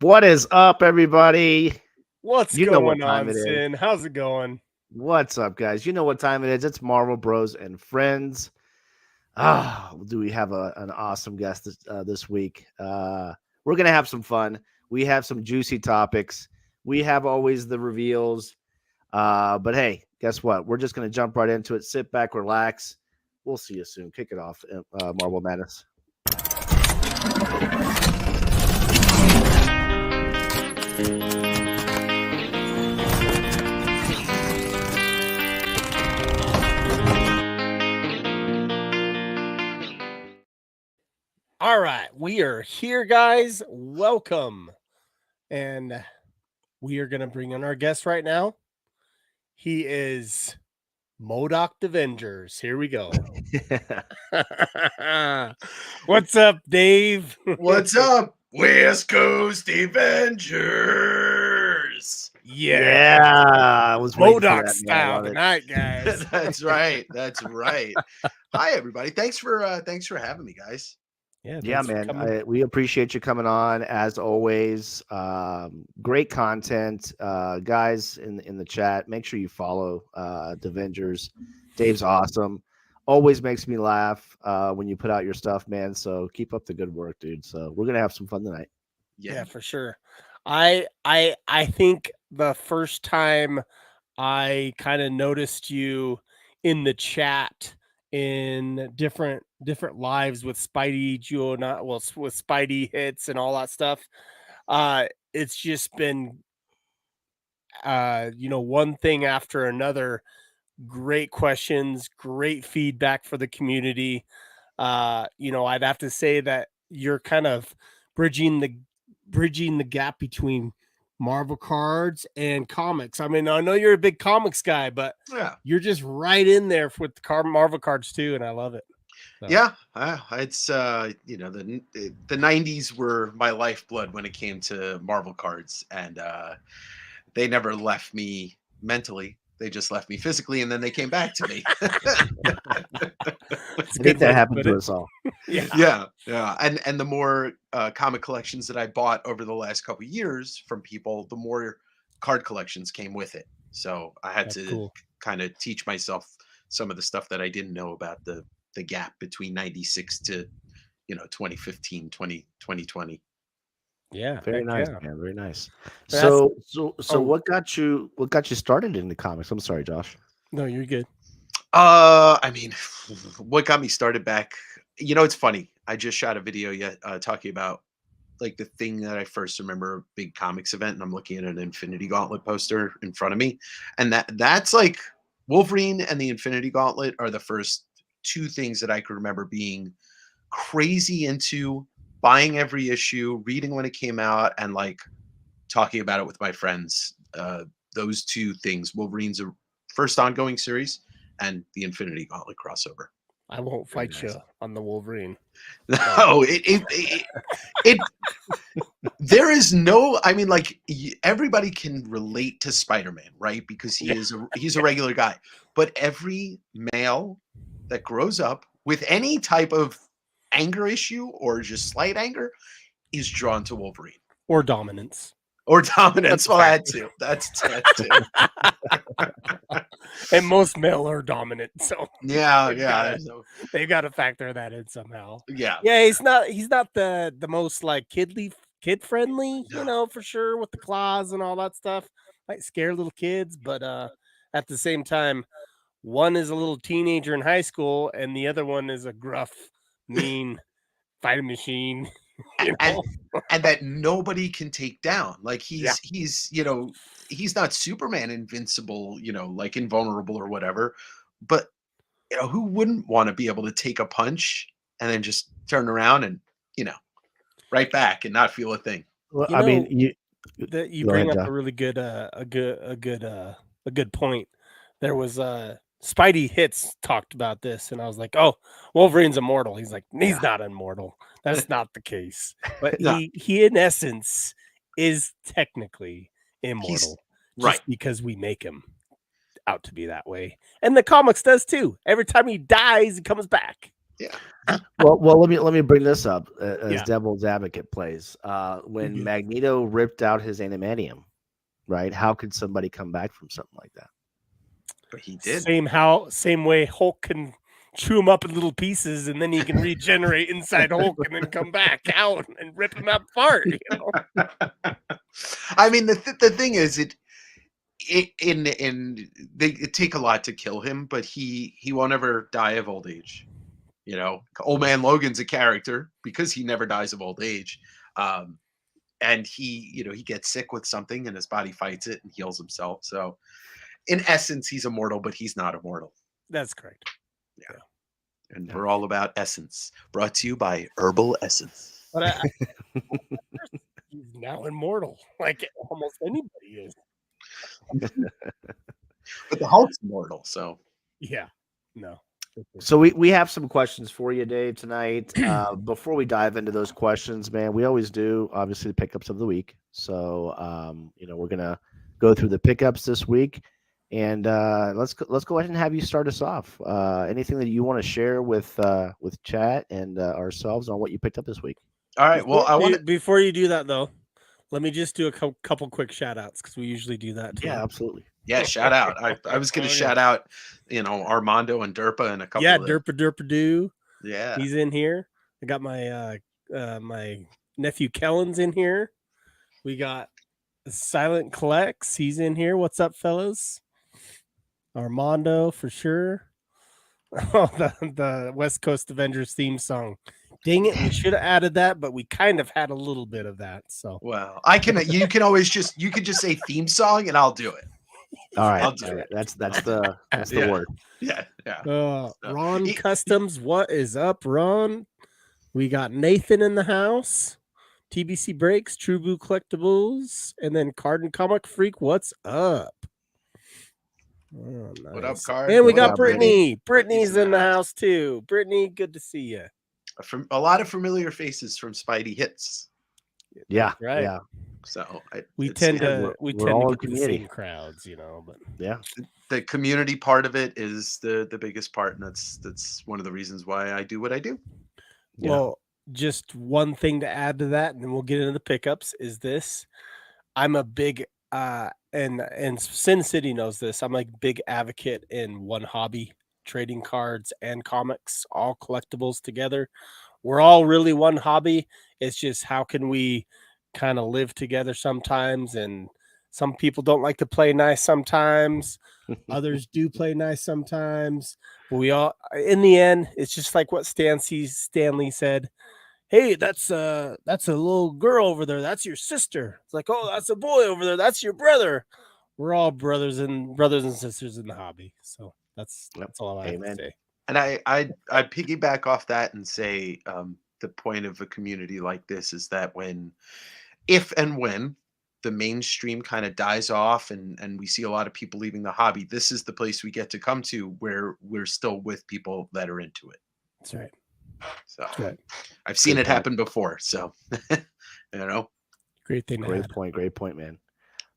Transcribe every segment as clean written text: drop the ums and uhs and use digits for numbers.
What is up, everybody? What's You know what going time on, it is. Sin? How's it going? What's up, guys? You know what time it is. It's Marvel Bros and Friends. Do we have an awesome guest this week? We're going to have some fun. We have some juicy topics. We have always the reveals. But hey, guess what? We're just going to jump right into it. Sit back, relax. We'll see you soon. Kick it off, Marvel Madness. All right, we are here, guys. Welcome. And we are going to bring in our guest right now. He is Modoc DAvengers. Here we go. What's up, Dave? What's up, West Coast DAvengers? Yeah, I was waiting for Modoc that, man. I style love it. tonight, guys. That's right. That's right. Hi, everybody. Thanks for having me, guys. Yeah, Yeah, man. We appreciate you coming on as always. Great content, guys in the chat. Make sure you follow DAvengers. Dave's awesome. Always makes me laugh when you put out your stuff, man. So keep up the good work, dude. So we're gonna have some fun tonight. Yeah, for sure. I think the first time I kind of noticed you in the chat in different lives with Spidey with Spidey hits and all that stuff. It's just been one thing after another. Great questions, great feedback for the community. I'd have to say that you're kind of bridging the gap between Marvel cards and comics. I mean, I know you're a big comics guy, but Yeah, you're just right in there with the Marvel cards too, and I love it. So. Yeah, it's the 90s were my lifeblood when it came to Marvel cards, and they never left me mentally. They just left me physically, and then they came back to me. I think that happened to us all. Yeah. And the more comic collections that I bought over the last couple of years from people, the more card collections came with it. So I had to kind of teach myself some of the stuff that I didn't know about the gap between 96 to 2015, 2020. Yeah, very nice, yeah. man. Very nice. So what got you started in the comics? I'm sorry, Josh. No, you're good. I mean, what got me started back? It's funny. I just shot a video talking about like the thing that I first remember a big comics event, and I'm looking at an Infinity Gauntlet poster in front of me, and that's like Wolverine and the Infinity Gauntlet are the first two things that I could remember being crazy into, buying every issue, reading when it came out, and like talking about it with my friends. Those two things, Wolverine's first ongoing series and the Infinity Gauntlet crossover. I won't fight you on the Wolverine. No, there is no, I mean, like everybody can relate to Spider-Man, right? Because he's a regular guy, but every male that grows up with any type of anger issue or just slight anger is drawn to Wolverine or dominance. Well, that too. That's that too. And most male are dominant, so they've got to factor that in somehow. Yeah. He's not the most like kid friendly, for sure, with the claws and all that stuff. Might scare little kids, but at the same time, one is a little teenager in high school, and the other one is a gruff, mean fighting machine. And that nobody can take down. Like he's not Superman invincible, like invulnerable or whatever. But who wouldn't want to be able to take a punch and then just turn around and right back and not feel a thing? Well, I mean, you bring up a really good a good point. There was Spidey Hits talked about this, and I was like, "Oh, Wolverine's immortal." He's like, "He's not immortal. That's not the case." But he in essence is technically immortal, just because we make him out to be that way. And the comics does too. Every time he dies, he comes back. Yeah. Well, let me bring this up as devil's advocate plays. When Magneto ripped out his adamantium, right? How could somebody come back from something like that? But he did. Same way Hulk can chew him up in little pieces, and then he can regenerate inside Hulk, and then come back out and rip him apart. You know? I mean, the thing is, they take a lot to kill him, but he won't ever die of old age. You know, Old Man Logan's a character because he never dies of old age. And he gets sick with something and his body fights it and heals himself. So in essence, he's immortal, but he's not immortal. That's correct. Yeah. And we're all about essence. Brought to you by Herbal Essence. But he's now immortal, like almost anybody is. But the Hulk's immortal, so. Yeah. No. So we have some questions for you, Dave, tonight. Before we dive into those questions, man, we always do obviously the pickups of the week. So we're gonna go through the pickups this week, and let's go ahead and have you start us off. Anything that you want to share with chat and ourselves on what you picked up this week? All right. Well, before you do that though, let me just do a couple quick shout outs because we usually do that too. Yeah, absolutely. Yeah, shout out. I was going to shout out, Armando and Derpa and a couple. Yeah, Derpa Doo. Yeah, he's in here. I got my my nephew Kellen's in here. We got Silent Collects. He's in here. What's up, fellas? Armando for sure. Oh, the West Coast DAvengers theme song. Dang it, we should have added that, but we kind of had a little bit of that. So well, you can always just say theme song and I'll do it. All right, I'll do it. That's the word. Yeah. Ron Customs, what is up, Ron? We got Nathan in the house. TBC Breaks, True Blue Collectibles, and then Card and Comic Freak. What's up? Oh, nice. What up, Card? And we got Brittany. Brittany's in the house too. Brittany, good to see you. A lot of familiar faces from Spidey Hits. Yeah, right. Yeah. So we tend to get the same crowds, but yeah, the community part of it is the biggest part, and that's one of the reasons why I do what I do. Yeah. Well, just one thing to add to that, and then we'll get into the pickups. Is this? I'm a big and Sin City knows this. I'm like big advocate in one hobby, trading cards and comics, all collectibles together. We're all really one hobby. It's just how can we kind of live together sometimes, and some people don't like to play nice sometimes. Others do play nice sometimes. But we all, in the end, it's just like what Stanley said. Hey, that's a little girl over there. That's your sister. It's like, oh, that's a boy over there. That's your brother. We're all brothers and sisters in the hobby. So that's all I have to say. And I piggyback off that and say the point of a community like this is that if and when the mainstream kind of dies off and we see a lot of people leaving the hobby, this is the place we get to come to where we're still with people that are into it. That's right. So I've seen it happen before. So, great thing. Great point, man.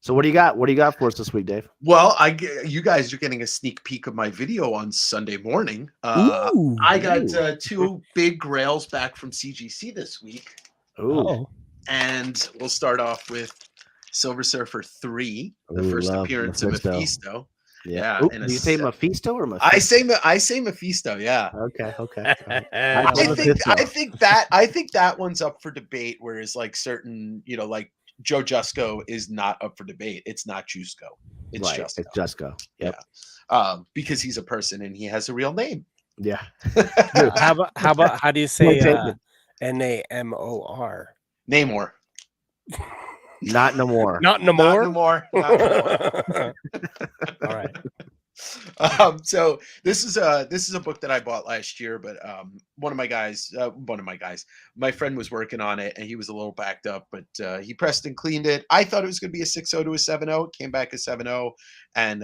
So what do you got? What do you got for us this week, Dave? Well, you guys are getting a sneak peek of my video on Sunday morning. I got 2 big grails back from CGC this week. Ooh. And we'll start off with Silver Surfer 3, the first appearance of Mephisto. Yeah. Ooh, do you say Mephisto or Mephisto? I say Mephisto. Yeah. Okay. I think that one's up for debate. Whereas like certain, like Joe Jusko is not up for debate. It's not Jusko. It's right. Jusko. It's Jusko. Yep. Yeah. Because he's a person and he has a real name. Yeah. How do you say Namor? Namor. Not no more. Not no more. Not no more. All right. So this is a book that I bought last year, but my friend was working on it and he was a little backed up, but he pressed and cleaned it. I thought it was going to be a 6.0 to a 7.0. It came back a 7.0, and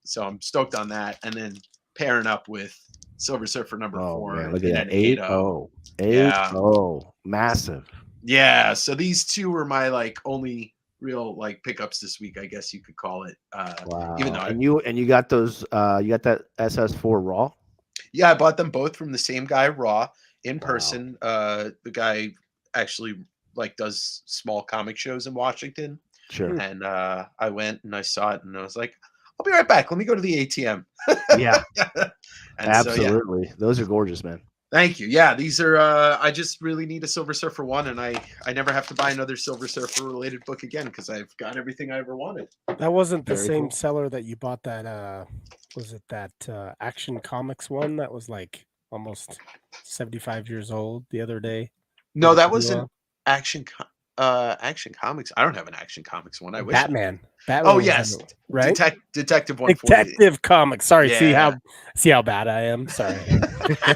so I'm stoked on that. And then pairing up with Silver Surfer number 4. Man, look at that 8.0. 8.0. Massive. Yeah, so these 2 were my only real pickups this week, I guess you could call it. Wow. Even though you got those you got that SS4 raw? Yeah, I bought them both from the same guy, Raw, in Wow. person. The guy actually like does small comic shows in Washington. Sure. And I went and I saw it and I was like, I'll be right back. Let me go to the ATM. Yeah. And Absolutely. Those are gorgeous, man. Thank you. Yeah, these are I just really need a Silver Surfer 1, and I never have to buy another Silver Surfer related book again because I've got everything I ever wanted. That wasn't the Very same cool. seller that you bought that was it that Action Comics one that was like almost 75 years old the other day? No, that was an Action Comics. I don't have an Action Comics one. I wish. Batman. Oh yes, right? Detective 140. Detective Comics. Sorry, Yeah. see how bad I am. Sorry.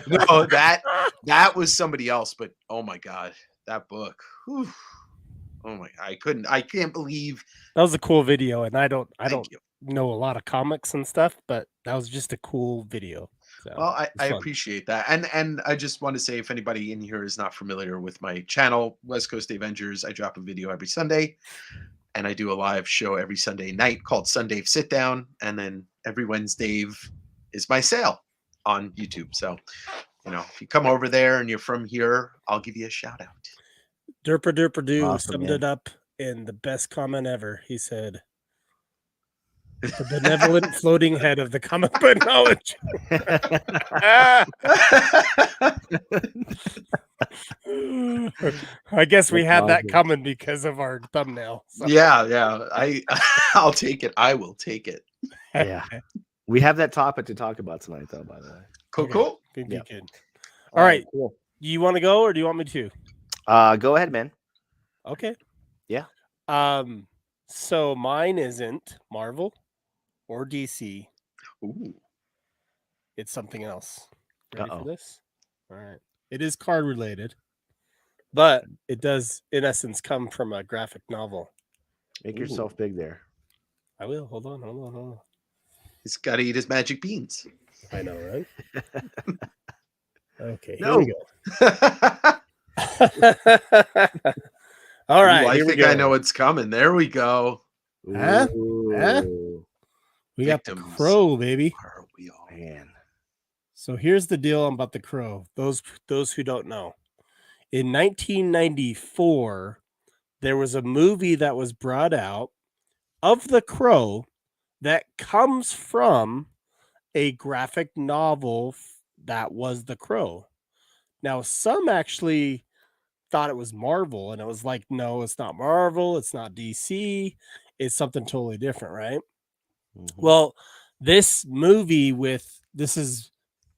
No, that was somebody else, but oh my god, that book. Whew. Oh my, I can't believe That was a cool video, and I don't Thank you. know a lot of comics and stuff, but that was just a cool video. So Well, I it's fun. appreciate that. And I just want to say, if anybody in here is not familiar with my channel, West Coast DAvengers, I drop a video every Sunday. And I do a live show every Sunday night called Sunday Sit Down. And then every Wednesday is my sale on YouTube. So, if you come over there and you're from here, I'll give you a shout out. Derpa Derpa Doo Awesome, summed man. it up in the best comment ever. He said, "The benevolent floating head of the comic book knowledge." I guess we That's had that awesome. coming because of our thumbnail. So. Yeah. I'll take it. I will take it. Yeah. We have that topic to talk about tonight, though, by the way. Cool. Good. Yeah. All right. Cool. You want to go or do you want me to? Go ahead, man. Okay. Yeah. So mine isn't Marvel or DC. Ooh. It's something else. Ready Uh-oh. for this? All right. It is card related, but it does, in essence, come from a graphic novel. Make yourself big there. I will. Hold on. He's got to eat his magic beans. I know, right? Okay. Here No. we go. All right. Ooh, I here we think go. I know what's coming. There we go. Huh? Ooh, We got the Victims. Crow, baby. Are we all? man. So here's the deal about the Crow. Those who don't know. In 1994, there was a movie that was brought out of the Crow that comes from a graphic novel that was the Crow. Now, some actually thought it was Marvel, and it was like, no, it's not Marvel, it's not DC, it's something totally different, right? Mm-hmm. Well, this movie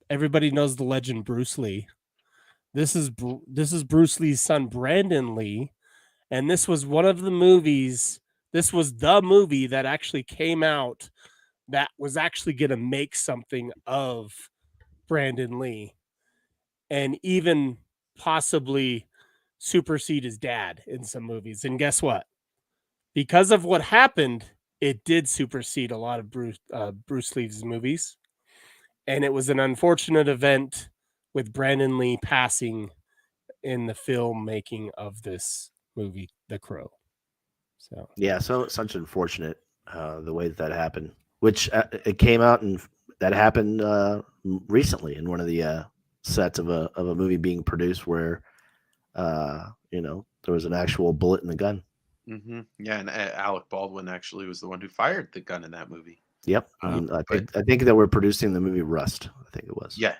everybody knows the legend Bruce Lee. This is Bruce Lee's son, Brandon Lee, and this was one of the movies. This was the movie that actually came out that was actually going to make something of Brandon Lee, and even possibly supersede his dad in some movies. And guess what? Because of what happened, it did supersede a lot of Bruce Lee's movies. And it was an unfortunate event with Brandon Lee passing in the filmmaking of this movie, The Crow. So yeah, so such unfortunate the way that happened. Which it came out and that happened recently in one of the sets of a movie being produced where there was an actual bullet in the gun. Mm-hmm. Yeah, and Alec Baldwin actually was the one who fired the gun in that movie. Yep. I think that we're producing the movie Rust. I think it was. Yeah.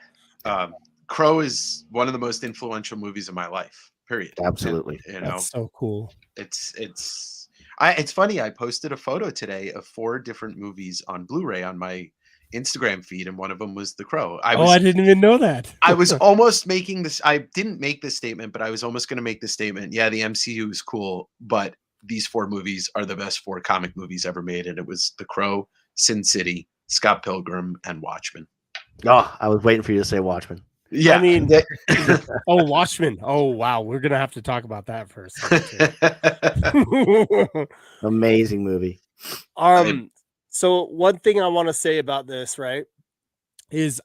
Crow is one of the most influential movies of my life. Period. Absolutely. And, that's so cool. It's funny. I posted a photo today of 4 different movies on Blu-ray on my Instagram feed, and one of them was The Crow. I didn't even know that. I was almost making this. I didn't make this statement, but I was almost going to make the statement. Yeah, the MCU is cool, but these 4 movies are the best 4 comic movies ever made, and it was The Crow, Sin City, Scott Pilgrim, and Watchmen. Oh, I was waiting for you to say Watchmen. Yeah, I mean, Watchmen. Oh, wow. We're going to have to talk about that for a second. Amazing movie. So one thing I want to say about this, right, is,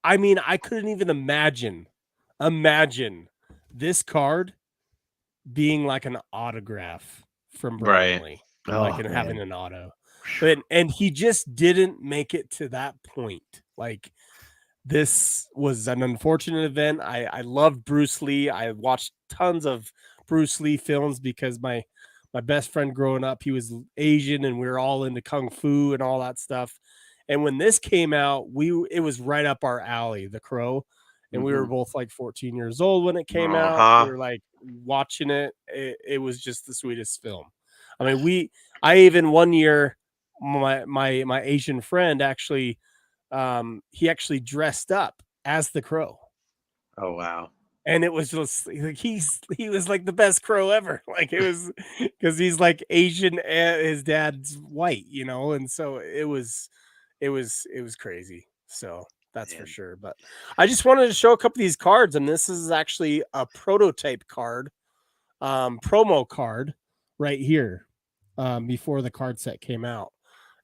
I mean, I couldn't even imagine this card being like an autograph from Brandon Lee, like having an auto. And he just didn't make it to that point. Like, this was an unfortunate event. I loved Bruce Lee. I watched tons of Bruce Lee films because my best friend growing up, he was Asian and we were all into Kung Fu and all that stuff. And when this came out, it was right up our alley, The Crow. And we were both like 14 years old when it came out. We were like watching it. It was just the sweetest film. I mean, I even one year, my Asian friend actually, he actually dressed up as the Crow. Oh wow. And it was just like he was like the best Crow ever. Like it was because he's like Asian and his dad's white, you know, and so it was crazy. So that's for sure. But I just wanted to show a couple of these cards, and this is actually a prototype card, promo card right here, before the card set came out.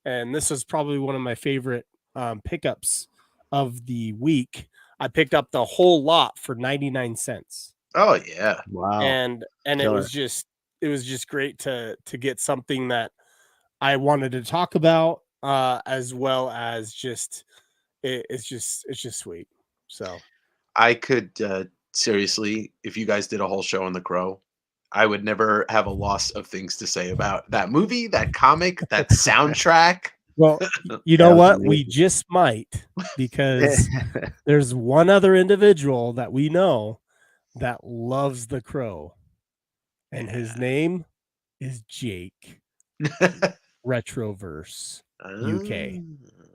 And this is probably one of my favorite pickups of the week. I picked up the whole lot for 99 cents. Oh yeah. Wow. And it was just great to get something that I wanted to talk about, as well as just it's just sweet. So I could seriously, if you guys did a whole show on The Crow, I would never have a loss of things to say about that movie, that comic, that soundtrack. Well, you know what? We just might, because there's one other individual that we know that loves The Crow, and his name is Jake. Retroverse UK.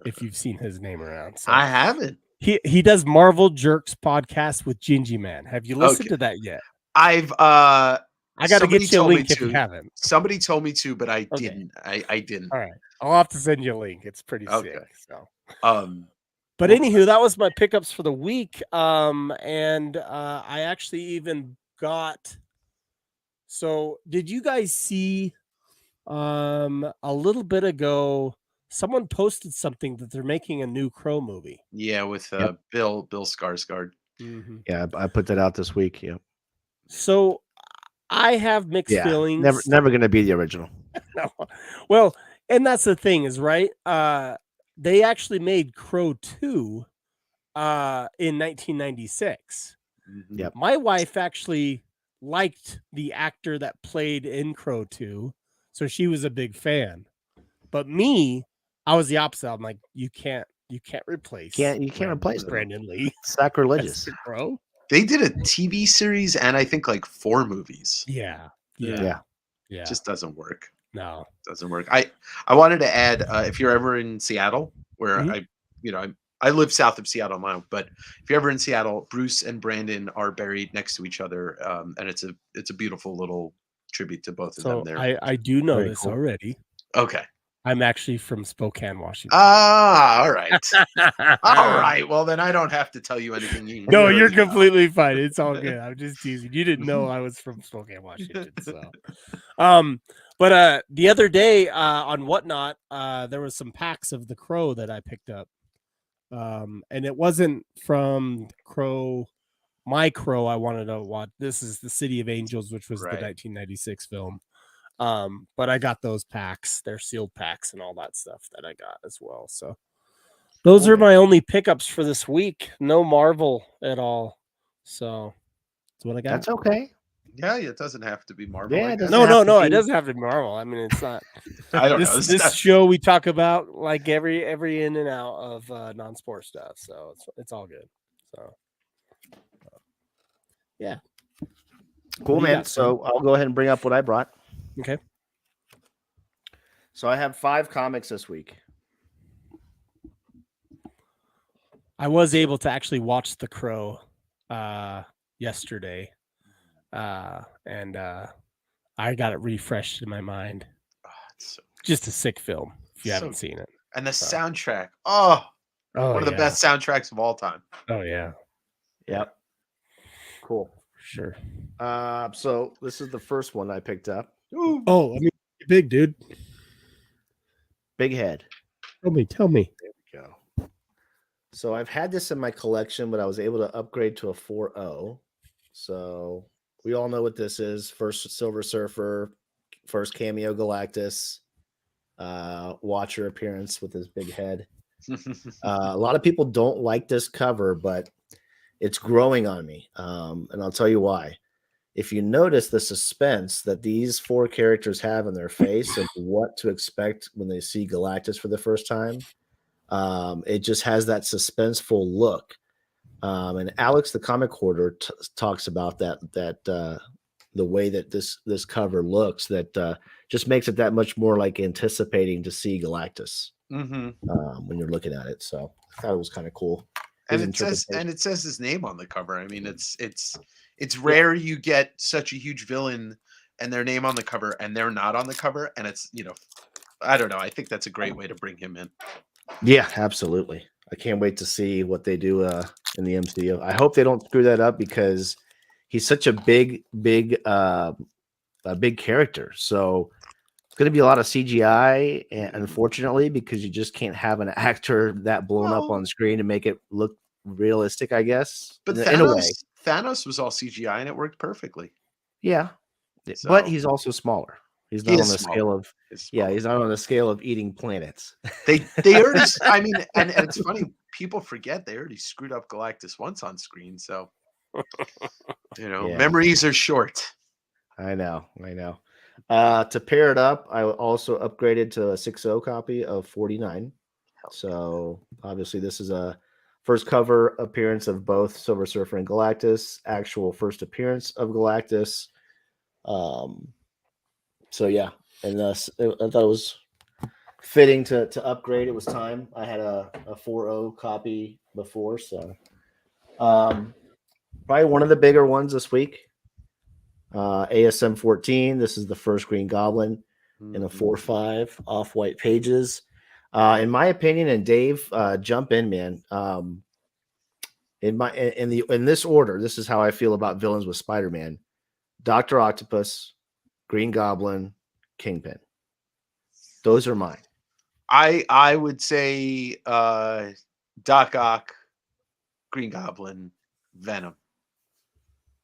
If you've seen his name around, so. I haven't. He does Marvel Jerks podcast with Gingy Man. Have you listened to that yet? I've I got to get you a link if you haven't. Somebody told me to, but I didn't. I didn't. All right, I'll have to send you a link. It's pretty sick. So, but well, anywho, that was my pickups for the week. And I actually even got. So, did you guys see? A little bit ago, someone posted something that they're making a new Crow movie. Yeah, with Bill Skarsgård. Mm-hmm. Yeah, I put that out this week. Yeah. So I have mixed feelings. Never going to be the original. No. Well, and that's the thing is, right? They actually made Crow 2 in 1996. Yep. My wife actually liked the actor that played in Crow 2, so she was a big fan. But me, I was the opposite. I'm like, you can't replace. You can't replace Brandon Lee. Sacrilegious. Crow. They did a TV series and I think like 4 movies. Yeah. It just doesn't work. No, doesn't work. I wanted to add, if you're ever in Seattle, where I live south of Seattle now, but if you're ever in Seattle, Bruce and Brandon are buried next to each other, and it's a beautiful little tribute to both of them there. I do know this already. Okay. I'm actually from Spokane, Washington. All right. All right. Well, then I don't have to tell you anything. No, you're completely fine. It's all good. I'm just teasing. You didn't know I was from Spokane, Washington. So, but the other day on Whatnot, there was some packs of the Crow that I picked up. And it wasn't from Crow, my Crow I wanted to watch. This is The City of Angels, which was the 1996 film. But I got those packs. They're sealed packs and all that stuff that I got as well. So those are my only pickups for this week. No Marvel at all. So that's what I got. That's okay. Yeah, it doesn't have to be Marvel. Yeah, no, it doesn't have to be Marvel. I mean, it's not. I don't know. This show we talk about like every in and out of non-sport stuff. So it's all good. So yeah. Cool, man. So I'll go ahead and bring up what I brought. Okay. So I have 5 comics this week. I was able to actually watch The Crow yesterday. And I got it refreshed in my mind. Just a sick film if you haven't seen it. And the soundtrack. One of the best soundtracks of all time. Oh yeah. Yep. Cool. Sure. So this is the first one I picked up. Ooh. Oh, I mean, big dude. Big head. Tell me. There we go. So I've had this in my collection, but I was able to upgrade to a 4.0. So we all know what this is. First Silver Surfer, first cameo Galactus, Watcher appearance with his big head. A lot of people don't like this cover, but it's growing on me. And I'll tell you why. If you notice the suspense that these 4 characters have in their face and what to expect when they see Galactus for the first time, it just has that suspenseful look. And Alex, the comic hoarder, talks about that the way that this cover looks, that just makes it that much more like anticipating to see Galactus when you're looking at it. So I thought it was kind of cool. And it says his name on the cover. I mean, it's rare you get such a huge villain and their name on the cover and they're not on the cover. And it's, I don't know. I think that's a great way to bring him in. Yeah, absolutely. I can't wait to see what they do in the MCU. I hope they don't screw that up because he's such a big character. So it's going to be a lot of CGI, and unfortunately, because you just can't have an actor that blown up on screen to make it look realistic, I guess. But in a way, Thanos was all CGI and it worked perfectly. Yeah, but he's also smaller. He's not on the scale of he's not on the scale of eating planets. They already. I mean, and it's funny. People forget they already screwed up Galactus once on screen. So memories are short. I know. To pair it up, I also upgraded to a 6.0 copy of 49. So obviously, this is a first cover appearance of both Silver Surfer and Galactus. Actual first appearance of Galactus. So yeah, and I thought it was fitting to upgrade. It was time. I had a 4.0 copy before, so probably one of the bigger ones this week. ASM 14. This is the first Green Goblin in a 4.5 off-white pages. In my opinion, and Dave, jump in, man. In this order, this is how I feel about villains with Spider-Man: Dr. Octopus, Green Goblin, Kingpin. Those are mine. I would say Doc Ock, Green Goblin, Venom.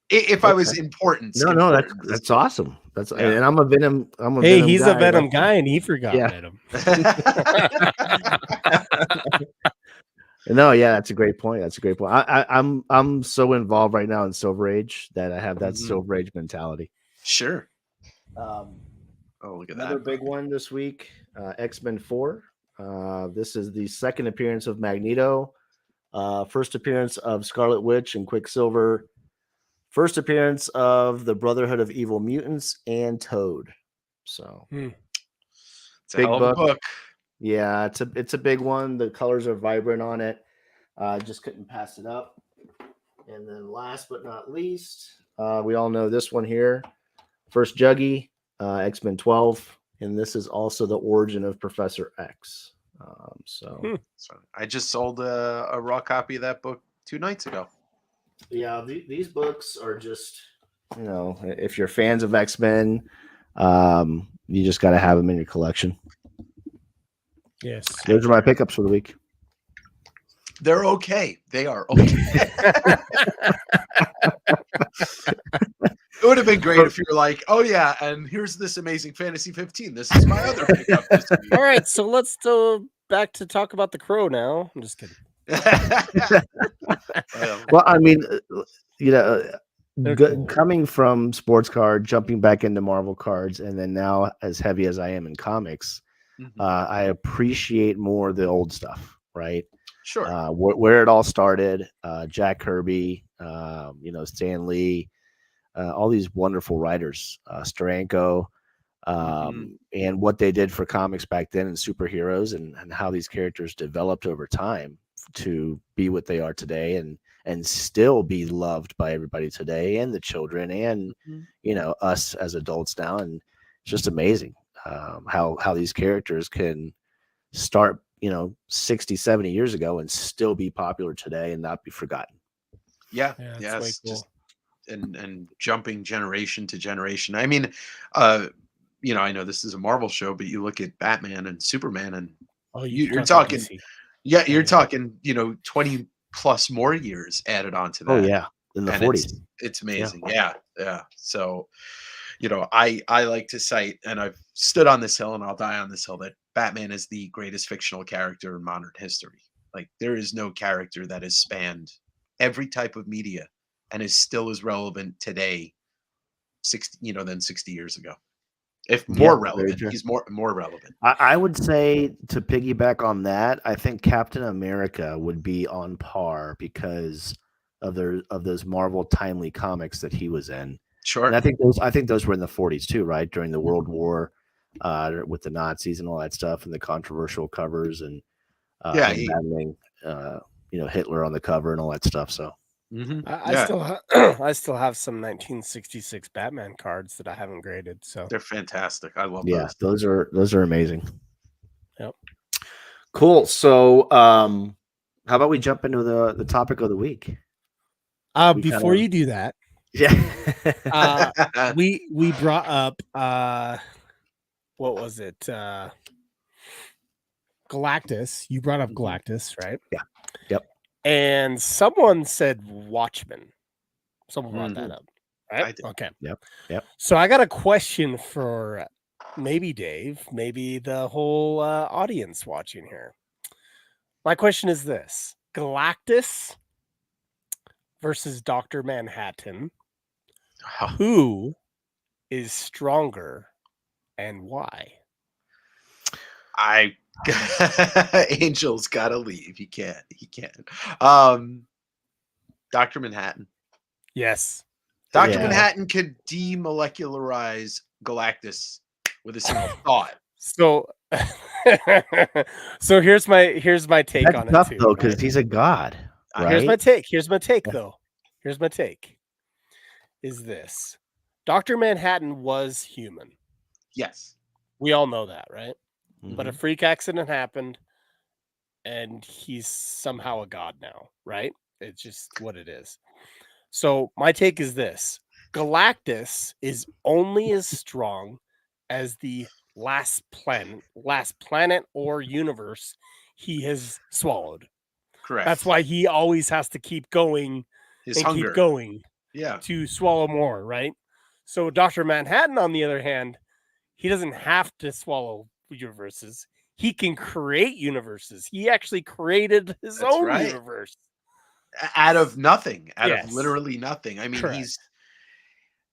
If I was important. No, that's awesome. And I'm a Venom. He's a Venom guy, and he forgot Venom. No, yeah, that's a great point. I'm so involved right now in Silver Age that I have that Silver Age mentality. Sure. Look at another big one this week. X-Men 4. This is the second appearance of Magneto. First appearance of Scarlet Witch and Quicksilver. First appearance of the Brotherhood of Evil Mutants and Toad. So it's a hell of a book. Yeah, it's a big one. The colors are vibrant on it. Just couldn't pass it up. And then last but not least, we all know this one here. First Juggy, X-Men 12. And this is also the origin of Professor X. So I just sold a raw copy of that book 2 nights ago. Yeah, these books are just, if you're fans of X-Men, you just got to have them in your collection. Yes. Those are my pickups for the week. They're okay. They are okay. It would have been great if you were like, oh yeah, and here's this amazing Fantasy 15. This is my other pickup this week. All right, so let's go back to talk about the Crow now. I'm just kidding. Well, I mean, coming from sports card, jumping back into Marvel cards, and then now as heavy as I am in comics, I appreciate more the old stuff, right? Sure. Where it all started, Jack Kirby, Stan Lee, all these wonderful writers, Steranko, and what they did for comics back then and superheroes and how these characters developed over time to be what they are today and still be loved by everybody today and the children and us as adults now. And it's just amazing how these characters can start 60, 70 years ago and still be popular today and not be forgotten. Yes, cool. Just and jumping generation to generation. I mean, I know this is a Marvel show, but you look at Batman and Superman and you're talking DC. You're talking 20 plus more years added onto that. Oh yeah, in the 40s. It's amazing. Yeah. So I like to cite, and I've stood on this hill and I'll die on this hill, that Batman is the greatest fictional character in modern history. Like, there is no character that has spanned every type of media and is still as relevant today, 60, than 60 years ago. If more relevant, he's more relevant. I would say, to piggyback on that, I think Captain America would be on par because of those Marvel timely comics that he was in. Sure. And I think those were in the 40s too, right? During the World War, with the Nazis and all that stuff, and the controversial covers, and battling, Hitler on the cover and all that stuff. So I still have some 1966 Batman cards that I haven't graded. So they're fantastic. I love those. Those are amazing. Yep. Cool. So, how about we jump into the topic of the week? Before you do that, we brought up what was it? Galactus. You brought up Galactus, right? Yeah. Yep. And someone said Watchmen. Someone brought that up, right? Okay. Yep. So I got a question for maybe Dave, maybe the whole audience watching here. My question is this: Galactus versus Dr. Manhattan. Who is stronger and why? Angel's gotta leave. He can't. Dr. Manhattan. Yes. Dr. Manhattan could demolecularize Galactus with a single thought. So here's my take. That's on tough, it too, though, because he's a god. Right? Here's my take. Here's my take is this: Dr. Manhattan was human. Yes. We all know that, right? But a freak accident happened and he's somehow a god now, right? It's just what it is. So my take is this: Galactus is only as strong as the last planet or universe he has swallowed. Correct. That's why he always has to keep going keep going to swallow more, right? So Dr. Manhattan, on the other hand, he doesn't have to swallow universes. He can create universes. He actually created his own universe out of nothing, of literally nothing. I mean, he's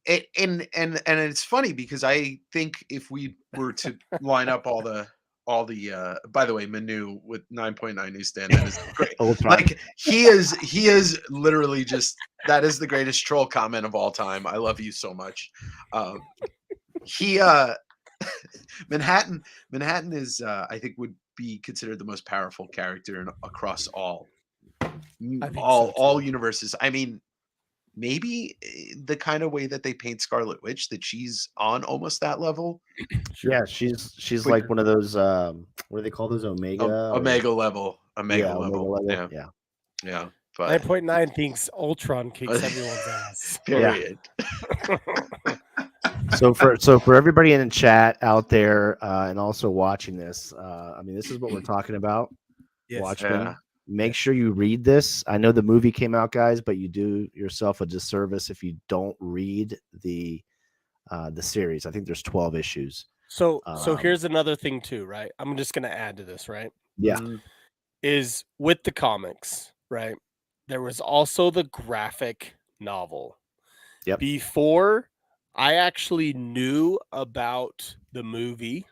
and it's funny because I think if we were to line up all the by the way, Manu with 9.9 newsstand, that is great. Like he is literally just, that is the greatest troll comment of all time. I love you so much. Manhattan is I think would be considered the most powerful character across all universes. I mean, maybe the kind of way that they paint Scarlet Witch, that she's on almost that level. Yeah, she's like one of those what do they call those, Omega level. Yeah. But 9.9 thinks Ultron kicks everyone's ass. Period. So for everybody in the chat out there and also watching this, I mean, this is what we're talking about. Watchmen. Make sure you read this. I know the movie came out, guys, but you do yourself a disservice if you don't read the series. I think there's 12 issues. So here's another thing too, right? I'm just going to add to this, right? Yeah. Is with the comics, right? There was also the graphic novel. Yep. Before I actually knew about the movie,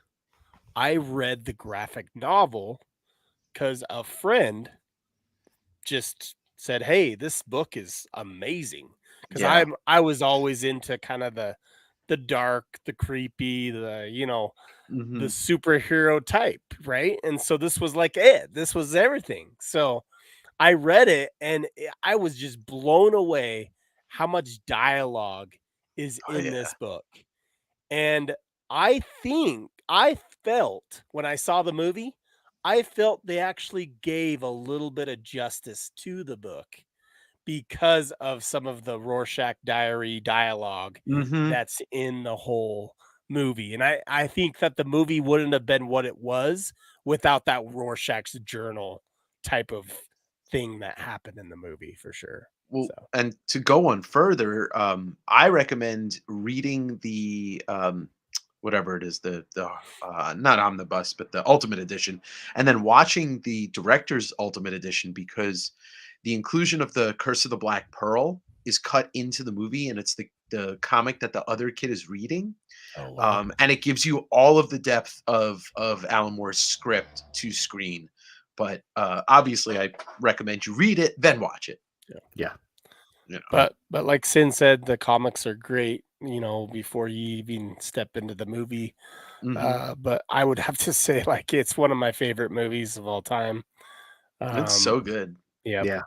I read the graphic novel because a friend just said, "Hey, this book is amazing." Because I was always into kind of the dark, the creepy, the the superhero type, right? And so this was like it. This was everything. So I read it and I was just blown away how much dialogue is in this book. And I felt when I saw the movie, I felt they actually gave a little bit of justice to the book because of some of the Rorschach Diary dialogue that's in the whole movie. And I think that the movie wouldn't have been what it was without that Rorschach's journal type of thing that happened in the movie, for sure. Well, and to go on further, I recommend reading the whatever it is, the not omnibus, but the Ultimate Edition, and then watching the director's Ultimate Edition, because the inclusion of the Curse of the Black Pearl is cut into the movie, and it's the comic that the other kid is reading. Oh, wow. And it gives you all of the depth of Alan Moore's script to screen. But obviously, I recommend you read it, then watch it. Yeah. You know. But like Sin said, the comics are great, you know, before you even step into the movie. But I would have to say, like, it's one of my favorite movies of all time. It's so good. Yeah.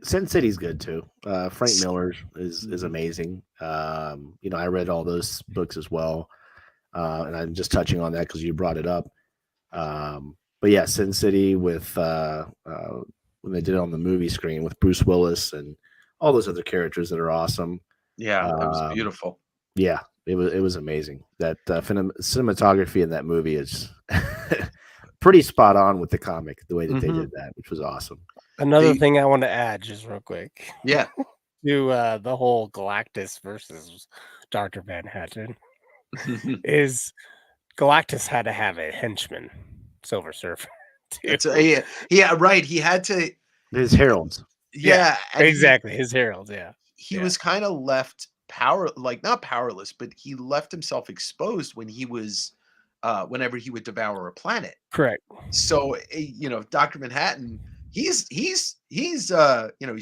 Sin City's good too. Frank Miller is amazing. You know, I read all those books as well, and I'm just touching on that because you brought it up. But yeah, Sin City with when they did it on the movie screen with Bruce Willis and all those other characters that are awesome. Yeah, it was beautiful. Yeah, it was amazing. That cinematography in that movie is pretty spot on with the comic, the way that they did that, which was awesome. Another thing I want to add, just real quick. Yeah. To the whole Galactus versus Dr. Manhattan is Galactus had to have a henchman, Silver Surfer. Yeah, right. He had to. His heralds. Yeah, exactly. His heralds. Yeah. He was kind of left not powerless, but he left himself exposed when he was, whenever he would devour a planet. Correct. So, you know, Dr. Manhattan, he's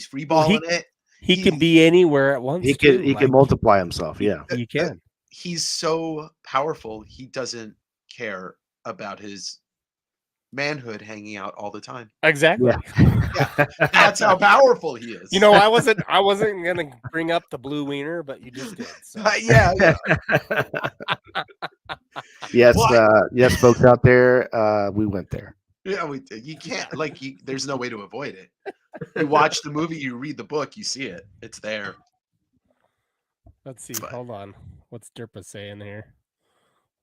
free balling it. He can be anywhere at once. He can multiply himself. Yeah, he can. He's so powerful. He doesn't care about his manhood hanging out all the time. Exactly. Yeah. That's how powerful he is. You know, I wasn't gonna bring up the blue wiener, but you just did. So. Yeah. Yes, yes, folks out there, we went there. Yeah, we did. You can't there's no way to avoid it. You watch the movie, you read the book, you see it. It's there. Let's see. Hold on. What's Derpa saying here?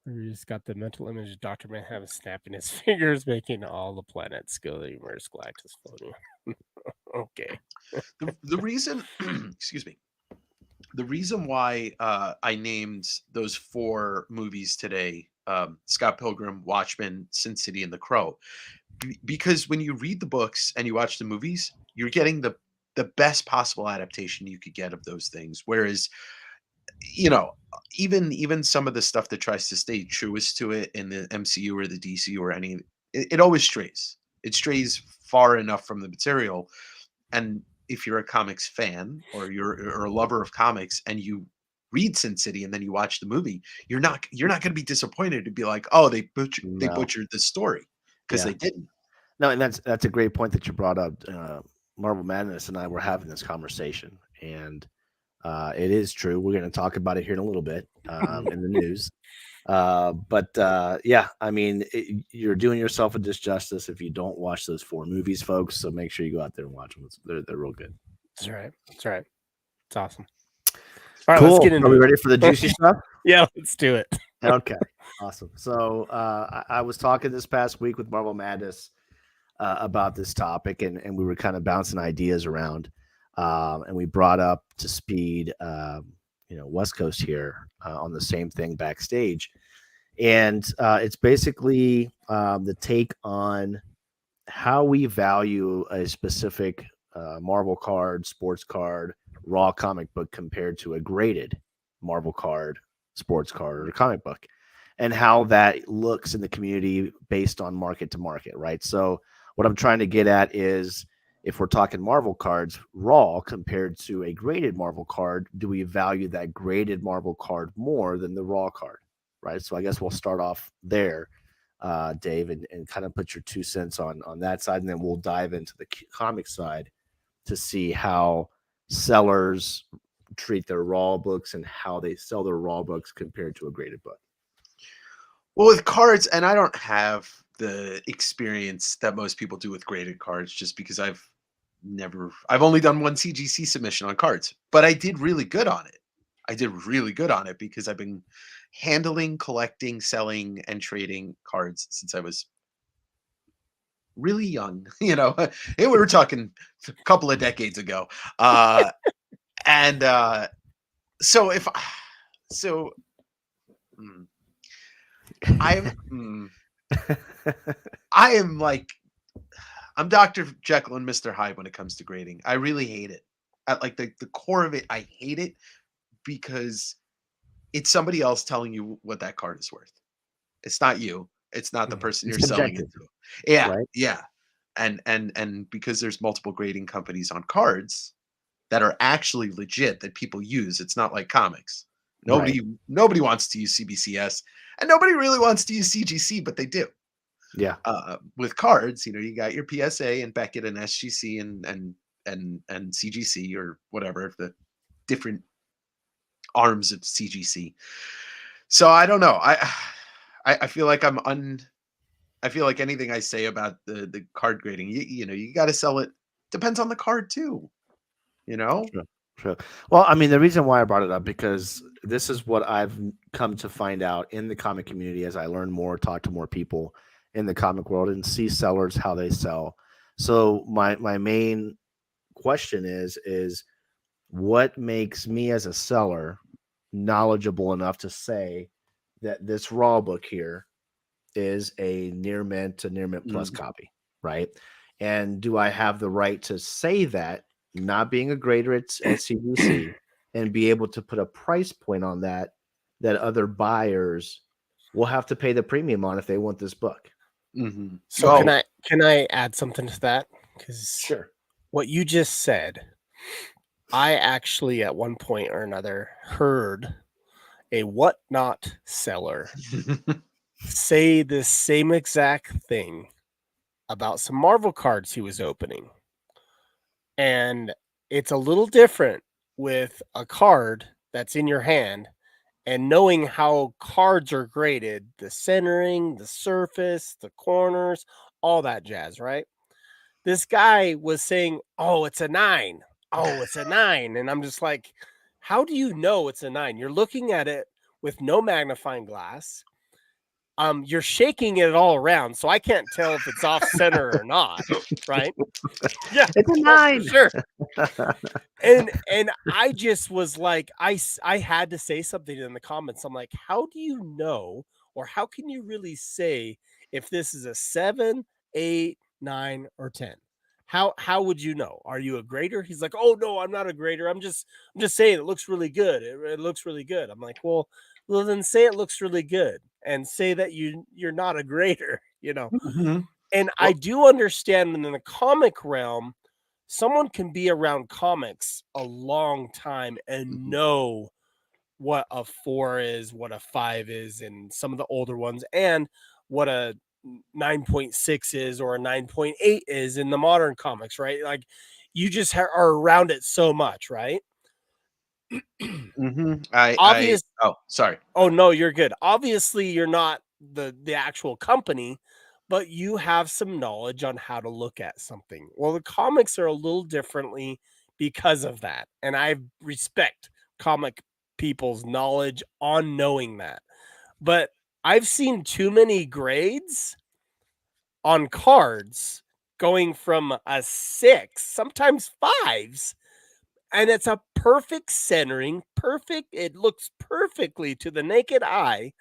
We just got the mental image of Dr. Manhattan snapping his fingers, making all the planets go to immerse Galactus floating. Okay. The reason, excuse me, the reason why I named those 4 movies today, Scott Pilgrim, Watchmen, Sin City, and The Crow, because when you read the books and you watch the movies, you're getting the best possible adaptation you could get of those things. Whereas, you know, even some of the stuff that tries to stay truest to it in the MCU or the DC or it always strays. It strays far enough from the material. And if you're a comics fan or you're a lover of comics and you read Sin City and then you watch the movie, you're not going to be disappointed to be like, oh, they butchered the story, because they didn't. No, and that's a great point that you brought up. Marvel Madness and I were having this conversation, and it is true. We're going to talk about it here in a little bit in the news. But yeah, I mean, you're doing yourself a disjustice if you don't watch those 4 movies, folks. So make sure you go out there and watch them. They're real good. That's right. It's awesome. All right, cool. Let's get into Are we ready for the juicy stuff? Yeah, let's do it. Okay, awesome. So I was talking this past week with Marvel Madness about this topic, and we were kind of bouncing ideas around, and we brought up to speed, West Coast here on the same thing backstage, and it's basically the take on how we value a specific Marvel card, sports card, raw comic book compared to a graded Marvel card, sports card, or comic book, and how that looks in the community based on market to market, right? So what I'm trying to get at is, if we're talking Marvel cards raw compared to a graded Marvel card, do we value that graded Marvel card more than the raw card, right? So I guess we'll start off there, Dave, and kind of put your 2 cents on that side, and then we'll dive into the comic side to see how sellers treat their raw books and how they sell their raw books compared to a graded book. Well, with cards, and I don't have the experience that most people do with graded cards, just because I've only done 1 CGC submission on cards, but I did really good on it. Because I've been handling, collecting, selling, and trading cards since I was really young. We were talking a couple of decades ago. I am like, I'm Dr. Jekyll and Mr. Hyde when it comes to grading. I really hate it. At like the core of it, I hate it because it's somebody else telling you what that card is worth. It's not you. It's not the person It's you're selling it subjective, to. Yeah, right? yeah. And because there's multiple grading companies on cards that are actually legit that people use, it's not like comics. Right. Nobody wants to use CBCS, and nobody really wants to use CGC, but they do. Yeah. With cards, you got your PSA and Beckett and SGC and CGC or whatever, the different arms of CGC. So I don't know. I feel like I feel like anything I say about the card grading, you got to sell it. Depends on the card too. Sure. Sure. Well, I mean, the reason why I brought it up because this is what I've come to find out in the comic community as I learn more, talk to more people in the comic world, and see sellers how they sell. So my main question is what makes me as a seller knowledgeable enough to say that this raw book here is a near mint to near mint plus copy, right? And do I have the right to say that, not being a grader at CBC, and be able to put a price point on that other buyers will have to pay the premium on if they want this book? So can I add something to that? Because sure, what you just said, I actually at one point or another heard a whatnot seller say this same exact thing about some Marvel cards he was opening. And it's a little different with a card that's in your hand and knowing how cards are graded, the centering, the surface, the corners, all that jazz, right? This guy was saying, "Oh, it's a 9. Oh, it's a 9." And I'm just like, how do you know it's a 9? You're looking at it with no magnifying glass. You're shaking it all around, so I can't tell if it's off center or not, right? Yeah, it's a 9 for sure. And I just was like, I had to say something in the comments. I'm like, how do you know, or how can you really say if this is a 7, 8, 9, or 10? How would you know? Are you a grader? He's like, oh no, I'm not a grader. I'm just saying it looks really good. It looks really good. I'm like, well, then say it looks really good and say that you're not a grader, And I do understand in the comic realm, someone can be around comics a long time and know what a 4 is, what a 5 is, and some of the older ones, and what a 9.6 is or a 9.8 is in the modern comics, right? Like you just are around it so much, right? Sorry. Oh no, you're good. Obviously, you're not the actual company, but you have some knowledge on how to look at something. Well, the comics are a little differently because of that, and I respect comic people's knowledge on knowing that. But I've seen too many grades on cards going from a 6, sometimes 5s, and it's a perfect centering, perfect. It looks perfectly to the naked eye,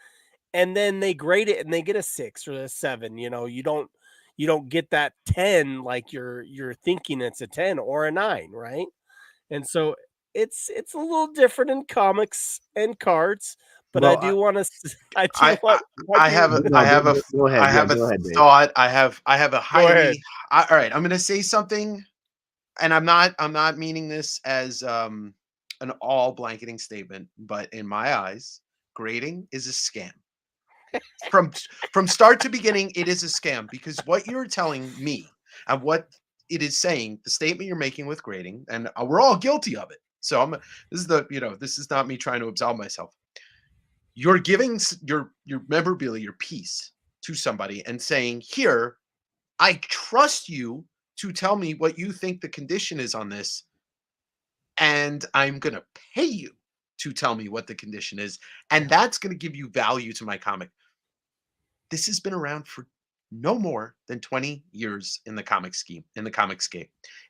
and then they grade it and they get a 6 or a 7. You don't get that 10 like you're thinking it's a 10 or a 9, right? And so it's a little different in comics and cards, but I do want to. I have a go ahead. I have Go a ahead, Dave. thought. I have a highly. All right, I'm going to say something, and I'm not meaning this as an all blanketing statement, but in my eyes, grading is a scam. From start to beginning, it is a scam because what you're telling me and what it is saying, the statement you're making with grading, and we're all guilty of it. So this is not me trying to absolve myself. You're giving your memorabilia, your piece to somebody and saying, here, I trust you to tell me what you think the condition is on this, and I'm going to pay you to tell me what the condition is, and that's going to give you value to my comic. This has been around for no more than 20 years in the comics game.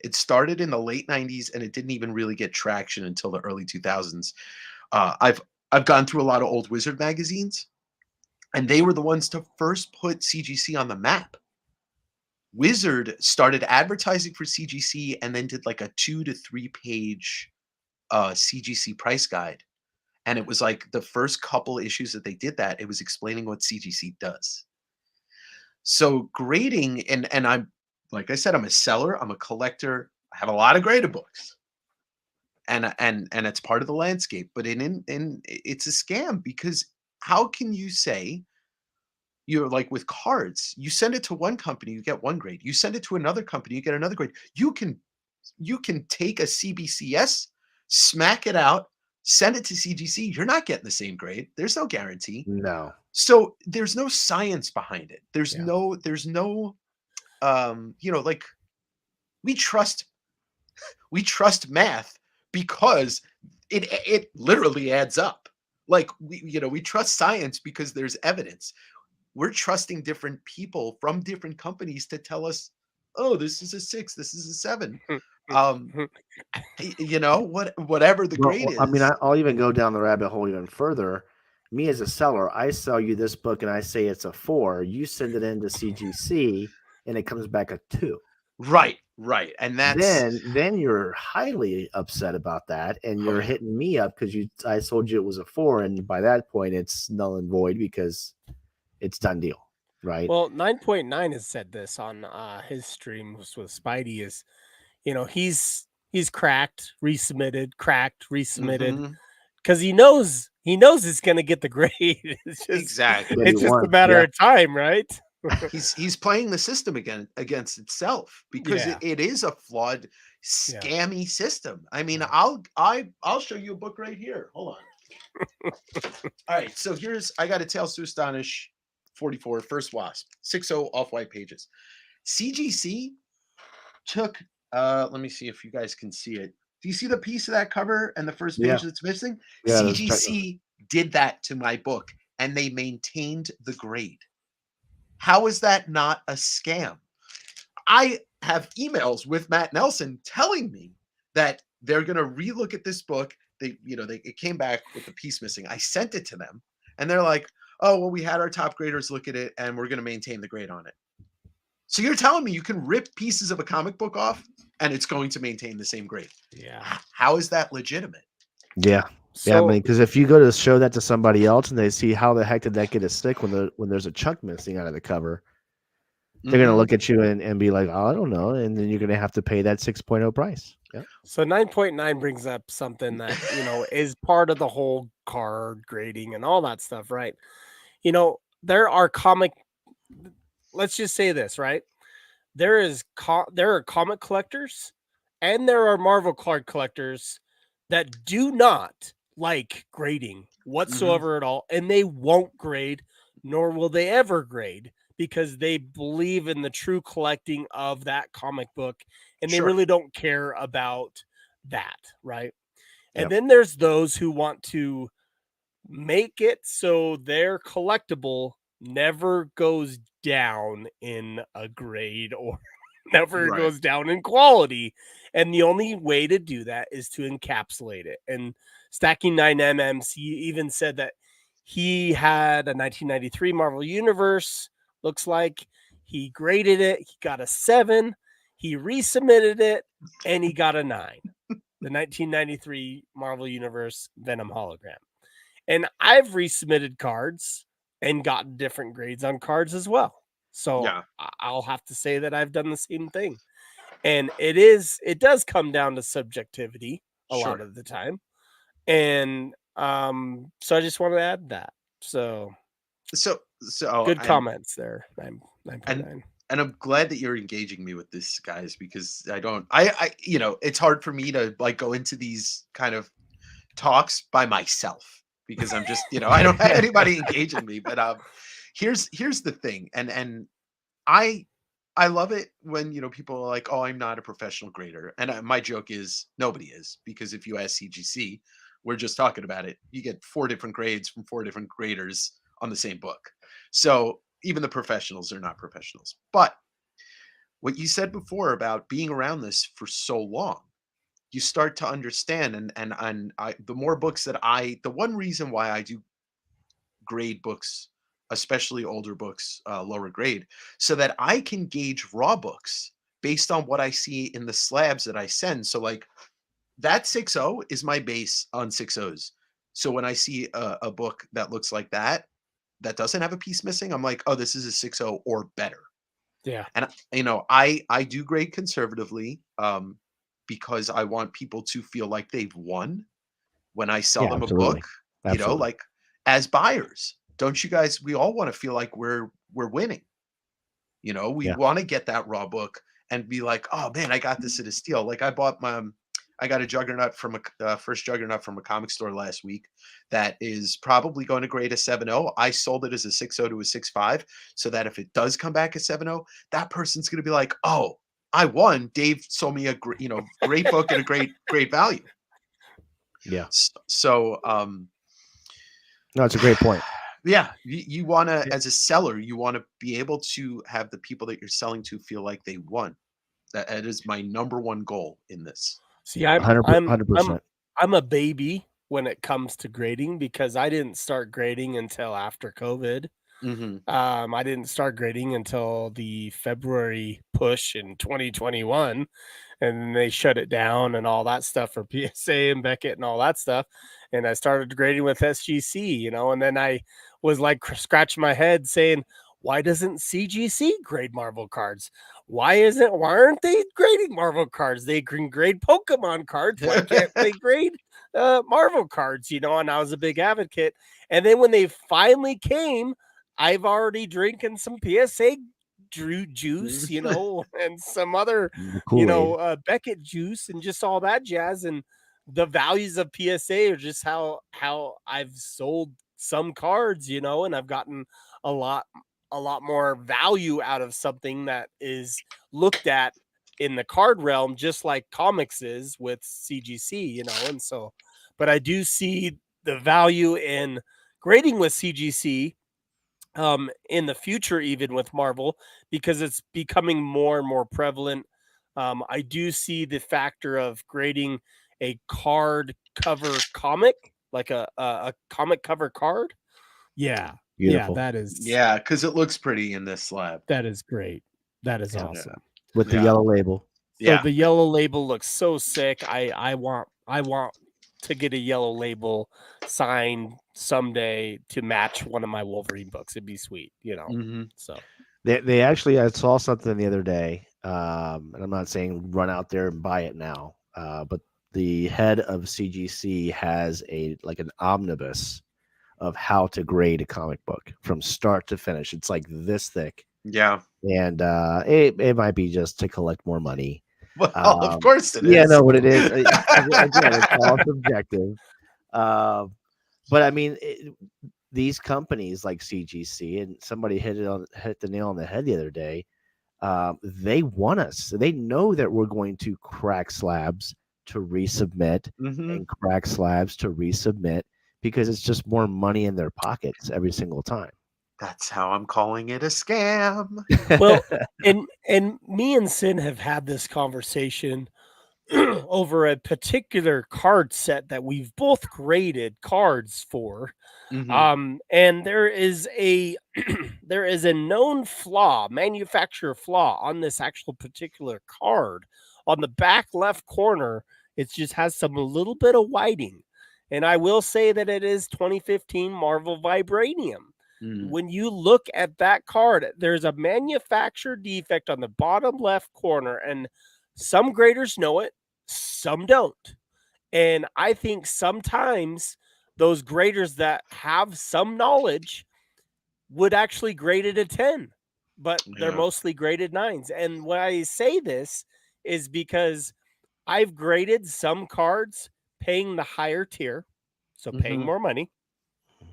It started in the late 90s and it didn't even really get traction until the early 2000s. I've gone through a lot of old Wizard magazines, And they were the ones to first put CGC on the map. Wizard started advertising for CGC and then did like a 2 to 3 page CGC price guide. And it was like the first couple issues that they did that, it was explaining what CGC does. So grading, and I'm, like I said, I'm a seller, I'm a collector, I have a lot of graded books. And it's part of the landscape, but in it's a scam, because how can you say, you're like with cards, you send it to one company, you get one grade. You send it to another company, you get another grade. You can take a CBCS, smack it out, send it to CGC. You're not getting the same grade. There's no guarantee. No. So there's no science behind it. There's Yeah. no like we trust math because it literally adds up. Like we trust science because there's evidence. We're trusting different people from different companies to tell us, oh, this is a 6, this is a 7. Whatever the grade is. I mean, I'll even go down the rabbit hole even further. Me as a seller, I sell you this book and I say it's a 4. You send it into CGC and it comes back a 2. Right. And that's then you're highly upset about that, and you're hitting me up because I told you it was a 4, and by that point it's null and void because it's done deal, right? Well, 9.9 has said this on his streams with Spidey is, he's cracked, resubmitted, because he knows it's going to get the grade. It's just, exactly. It's just a matter of time, right? he's playing the system against itself, because it is a flawed, scammy system. I mean, I'll show you a book right here. Hold on. All right, so I got a Tales to Astonish 44 First Wasp 60 off-white pages. CGC took let me see if you guys can see it. Do you see the piece of that cover and the first page that's missing? CGC did that to my book, and they maintained the grade. How is that not a scam? I have emails with Matt Nelson telling me that they're going to relook at this book. It came back with the piece missing. I sent it to them, and they're like, oh, well, we had our top graders look at it, and we're going to maintain the grade on it. So you're telling me you can rip pieces of a comic book off, and it's going to maintain the same grade? Yeah. How is that legitimate? Yeah. I mean, because if you go to show that to somebody else and they see how the heck did that get a stick when there's a chunk missing out of the cover, they're going to look at you and be like, oh, I don't know. And then you're going to have to pay that 6.0 price. Yeah. So 9.9 brings up something that, is part of the whole card grading and all that stuff, right? There are let's just say this, right? There are comic collectors and there are Marvel card collectors that do not like grading whatsoever at all, and they won't grade, nor will they ever grade, because they believe in the true collecting of that comic book, and they really don't care about that, right? And then there's those who want to make it so their collectible never goes down in a grade or never goes down in quality. And the only way to do that is to encapsulate it. And Stacking 9MMs, he even said that he had a 1993 Marvel Universe. Looks like he graded it. He got a 7. He resubmitted it, and he got a 9. The 1993 Marvel Universe Venom hologram. And I've resubmitted cards and gotten different grades on cards as well. So I'll have to say that I've done the same thing. And it does come down to subjectivity a lot of the time. And so I just want to add that. So good comments there. 9.9. And I'm glad that you're engaging me with this, guys, because it's hard for me to like go into these kind of talks by myself, because I'm just, I don't have anybody engaging me. But here's the thing, and I love it when people are like, oh, I'm not a professional grader, and my joke is nobody is, because if you ask CGC, we're just talking about it, you get 4 different grades from 4 different graders on the same book. So even the professionals are not professionals. But what you said before about being around this for so long, you start to understand, and the more books that the one reason why I do grade books especially older books, lower grade, so that I can gauge raw books based on what I see in the slabs that I send. So like that 6.0 is my base on 6.0s. So when I see a book that looks like that doesn't have a piece missing, I'm like, oh, this is a 6.0 or better. Yeah. And I do grade conservatively, because I want people to feel like they've won when I sell them a book. Absolutely. Like as buyers, don't you guys? We all want to feel like we're winning. We want to get that raw book and be like, oh man, I got this at a steal. Like I got a Juggernaut from a first Juggernaut from a comic store last week that is probably going to grade a 7.0. I sold it as a 6.0 to a 6.5, so that if it does come back a 7.0, that person's going to be like, oh, I won. Dave sold me a great book at a great value. Yeah. So no, it's a great point. Yeah, you want to, as a seller, you want to be able to have the people that you're selling to feel like they won. That is my number one goal in this. See, I'm 100%. I'm a baby when it comes to grading because I didn't start grading until after COVID. I didn't start grading until the February push in 2021, and then they shut it down and all that stuff for PSA and Beckett and all that stuff. And I started grading with SGC, and then I was like scratching my head saying, why doesn't CGC grade Marvel cards? Why aren't they grading Marvel cards? They can grade Pokemon cards. Why can't they grade Marvel cards? And I was a big advocate. And then when they finally came, I've already drinking some PSA juice, and some other, Beckett juice and just all that jazz. And the values of PSA are just how I've sold some cards, and I've gotten a lot more value out of something that is looked at in the card realm, just like comics is with CGC, and so, but I do see the value in grading with CGC in the future, even with Marvel, because it's becoming more and more prevalent. I do see the factor of grading a card cover comic, like a comic cover card. Yeah. Beautiful. Yeah, that is. Yeah, because it looks pretty in this slab. That is great. That is awesome. With the yellow label. So the yellow label looks so sick. I want to get a yellow label signed someday to match one of my Wolverine books. It'd be sweet, So they actually, I saw something the other day, and I'm not saying run out there and buy it now, but the head of CGC has an omnibus of how to grade a comic book from start to finish. It's like this thick. Yeah. And it might be just to collect more money. Well, of course it is. Yeah, no, what it is. Again, it's all subjective. But I mean, these companies like CGC, and somebody hit the nail on the head the other day. They want us. They know that we're going to crack slabs to resubmit and crack slabs to resubmit, because it's just more money in their pockets every single time. That's how I'm calling it a scam. Well, and me and Sin have had this conversation over a particular card set that we've both graded cards for. And there is a known manufacturer flaw on this actual particular card. On the back left corner, it just has a little bit of whiting. And I will say that it is 2015 Marvel Vibranium. When you look at that card, there's a manufacturer defect on the bottom left corner, and some graders know it, some don't. And I think sometimes those graders that have some knowledge would actually grade it a 10, but they're mostly graded 9s. And why I say this is because I've graded some cards paying the higher tier, so paying more money.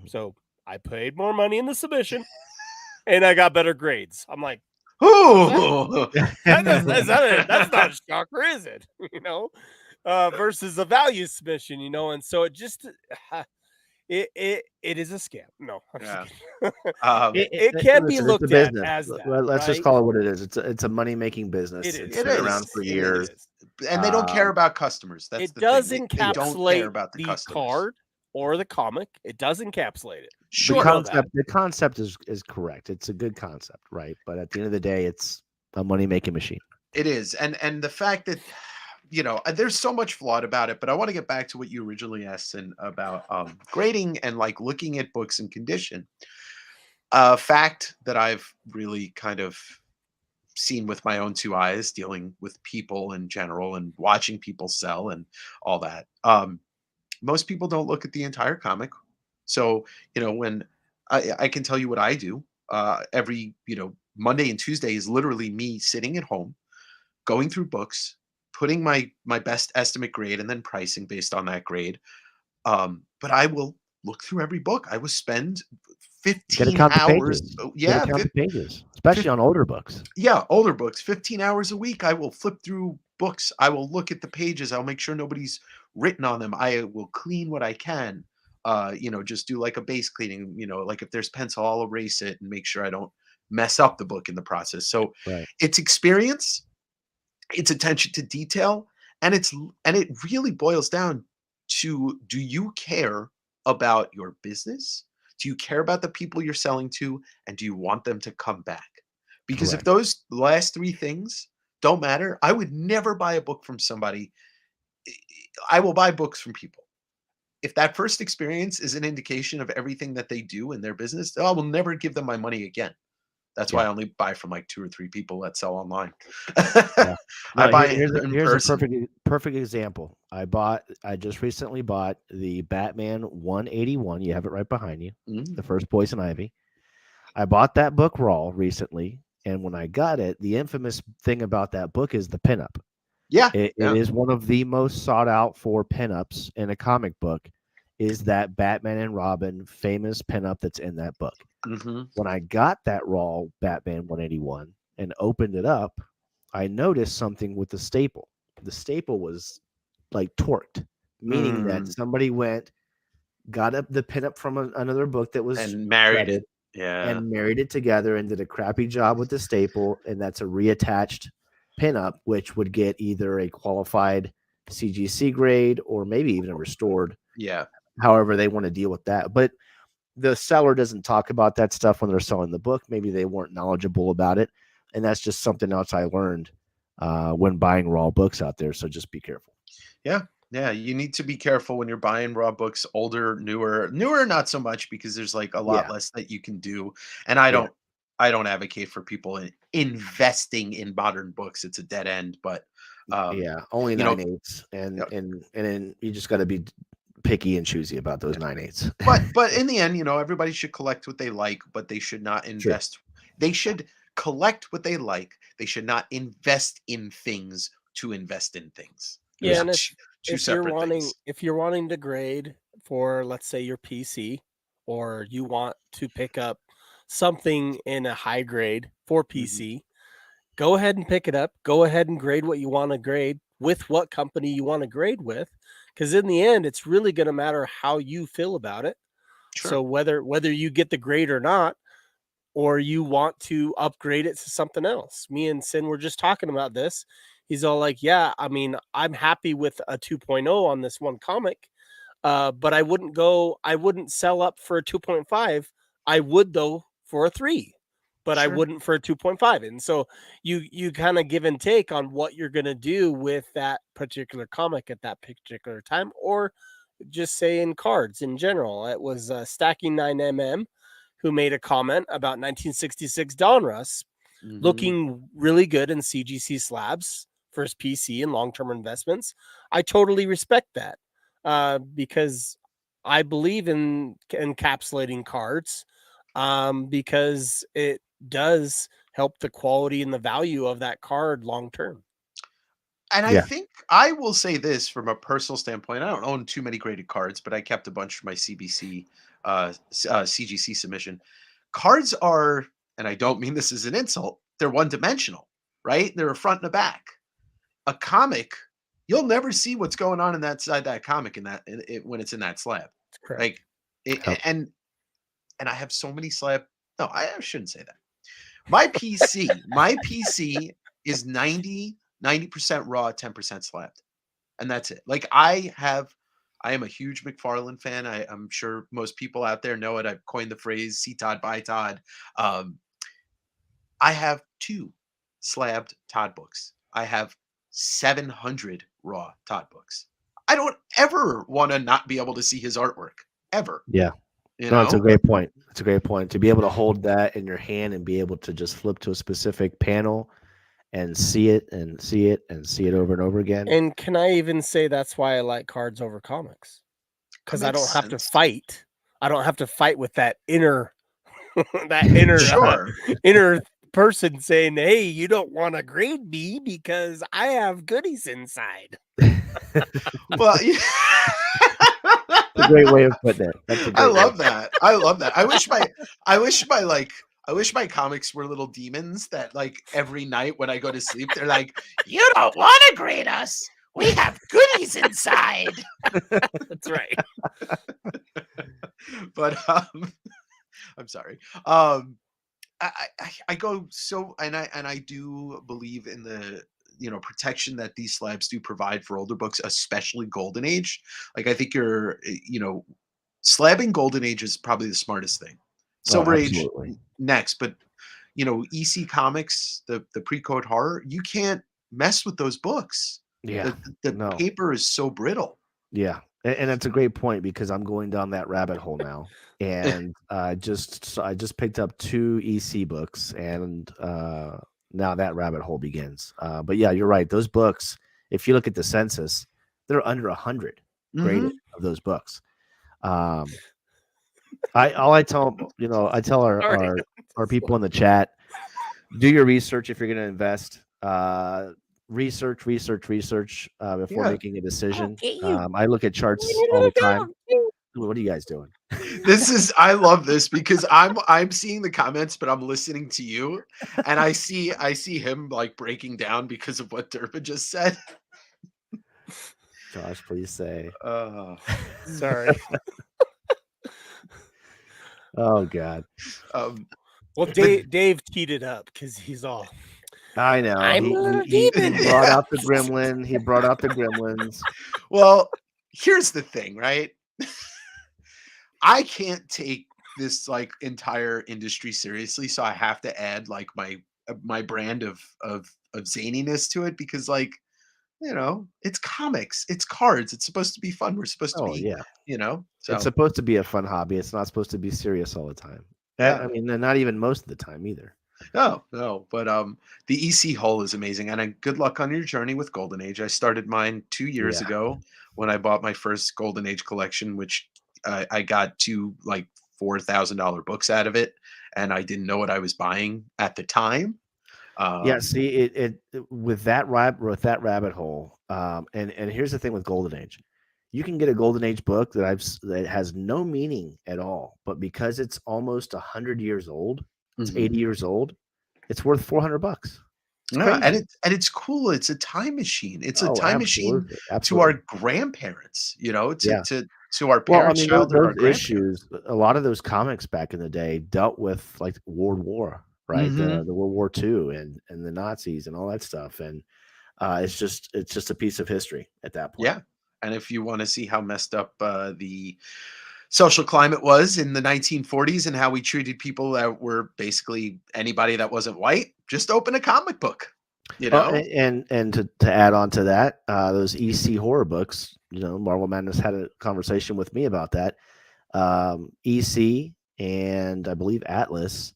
So I paid more money in the submission, and I got better grades. I'm like, oh, that's not a shocker, is it? Versus a value submission, and so it just it is a scam. No, it can be looked at as that. Let's just call it what it is. It's a money making business. It's been around for years, and they don't care about customors. That's it does encapsulate the card or the comic. It does encapsulate it. Sure. The concept is correct. It's a good concept, right? But at the end of the day, it's a money-making machine. It is. And the fact that, there's so much flawed about it, but I want to get back to what you originally asked and about grading and like looking at books in condition. A fact that I've really kind of seen with my own two eyes, dealing with people in general and watching people sell and all that. Most people don't look at the entire comic. So, when I can tell you what I do, every, Monday and Tuesday is literally me sitting at home, going through books, putting my best estimate grade and then pricing based on that grade. But I will look through every book. I will spend 15 hours. Yeah, pages, especially on older books. Yeah, older books. 15 hours a week. I will flip through books. I will look at the pages. I'll make sure nobody's written on them. I will clean what I can. Just do like a base cleaning. Like if there's pencil, I'll erase it and make sure I don't mess up the book in the process. So it's experience, it's attention to detail, and it really boils down to, do you care about your business? Do you care about the people you're selling to? And do you want them to come back? Because if those last three things don't matter, I would never buy a book from somebody. I will buy books from people. If that first experience is an indication of everything that they do in their business, I will never give them my money again. That's why I only buy from like 2 or 3 people that sell online. No, I buy here's person. a perfect example. I just recently bought the Batman 181. You have it right behind you. The first Poison Ivy. I bought that book raw recently, and when I got it, the infamous thing about that book is the pinup. Yeah, it is one of the most sought out for pinups in a comic book. Is that Batman and Robin famous pinup that's in that book? When I got that raw Batman 181 and opened it up, I noticed something with the staple. The staple was like torqued, meaning that somebody got up the pinup from another book that was and married it. And married it together and did a crappy job with the staple, and that's a reattached pinup, which would get either a qualified CGC grade or maybe even a restored. Yeah. However they want to deal with that. But the seller doesn't talk about that stuff when they're selling the book. Maybe they weren't knowledgeable about it. And that's just something else I learned when buying raw books out there. So just be careful. Yeah. Yeah. You need to be careful when you're buying raw books, older, newer, not so much, because there's like a lot less that you can do. And I don't advocate for people investing in modern books. It's a dead end, but only 9/8. And you just got to be picky and choosy about those 9/8. But in the end, everybody should collect what they like, but they should not invest. Sure. They should collect what they like. They should not invest in things to invest in things. Yeah, and if you're wanting to grade for, let's say, your PC, or you want to pick up something in a high grade for PC, go ahead and pick it up. Go ahead and grade what you want to grade with what company you want to grade with. Because in the end, it's really going to matter how you feel about it. Sure. So whether you get the grade or not, or you want to upgrade it to something else. Me and Sin were just talking about this. He's all like, yeah, I mean, I'm happy with a 2.0 on this one comic, but I wouldn't sell up for a 2.5. I would, though, for a 3. But I wouldn't for a 2.5. And so you kind of give and take on what you're going to do with that particular comic at that particular time, or just say in cards in general. It was Stacking 9mm who made a comment about 1966 Donruss looking really good in CGC slabs for his PC and long-term investments. I totally respect that because I believe in encapsulating cards because it does help the quality and the value of that card long term. And I think I will say this from a personal standpoint. I don't own too many graded cards, but I kept a bunch for my CBC CGC submission. Cards are, and I don't mean this as an insult, they're one-dimensional, right? They're a front and a back. A comic, you'll never see what's going on in that side, that comic, when it's in that slab. Correct. And I have so many slab. No, I shouldn't say that. My PC is 90% raw, 10% slabbed. And that's it. Like I have I am a huge McFarlane fan. I'm sure most people out there know it. I've coined the phrase "See Todd, buy Todd." Um, I have 2 slabbed Todd books. I have 700 raw Todd books. I don't ever want to not be able to see his artwork ever. Yeah. You No, it's a know? great point. It's a great point to be able to hold that in your hand and be able to just flip to a specific panel and see it and see it and see it over and over again. And can I even say that's why I like cards over comics? Because I don't have to fight. I don't have to fight with that inner Sure. inner person saying, "Hey, you don't want to grade me because I have goodies inside." Well, yeah. That's a great way of putting it. That's a great I love that. I love that. I wish my comics were little demons that like every night when I go to sleep, they're like, "You don't want to grade us. We have goodies inside." That's right. But I'm sorry. I go so and I do believe in the protection that these slabs do provide for older books, especially Golden Age. Like I think slabbing Golden Age is probably the smartest thing. Silver Age next, but EC Comics, the pre-code horror, you can't mess with those books. Yeah, the paper is so brittle. Yeah, and that's a great point because I'm going down that rabbit hole now, and I just picked up 2 EC books, and now that rabbit hole begins. But yeah, you're right. Those books, if you look at the census, they're under 100 graded of those books. I tell our people in the chat, do your research if you're going to invest. Research before making a decision. I look at charts all the time. What are you guys doing? I love this because I'm seeing the comments, but I'm listening to you, and I see him like breaking down because of what Durba just said. Josh, please say. Sorry. Oh God. Well, Dave teed it up because he's all. I know. He brought out the gremlin. He brought out the gremlins. Well, here's the thing, right? I can't take this like entire industry seriously, so I have to add like my brand of zaniness to it because like it's comics, it's cards, it's supposed to be fun. We're supposed to be, so it's supposed to be a fun hobby. It's not supposed to be serious all the time. Yeah. I mean, not even most of the time either. No, but the EC hull is amazing, and good luck on your journey with Golden Age. I started mine 2 years ago when I bought my first Golden Age collection, which I got 2 like $4,000 books out of it, and I didn't know what I was buying at the time. See, it with that rabbit hole. And here's the thing with Golden Age. You can get a Golden Age book that has no meaning at all, but because it's almost 100 years old, it's 80 years old, it's worth $400. Yeah, and it's cool. It's a time machine. It's a time machine to our grandparents, to our parents' childhood. Those issues, a lot of those comics back in the day dealt with like World War, right? The World War II and the Nazis and all that stuff. And it's just a piece of history at that point. Yeah. And if you want to see how messed up the social climate was in the 1940s and how we treated people that were basically anybody that wasn't white, just open a comic book, and to add on to that, those EC horror books, Marvel Madness had a conversation with me about that. EC and I believe Atlas,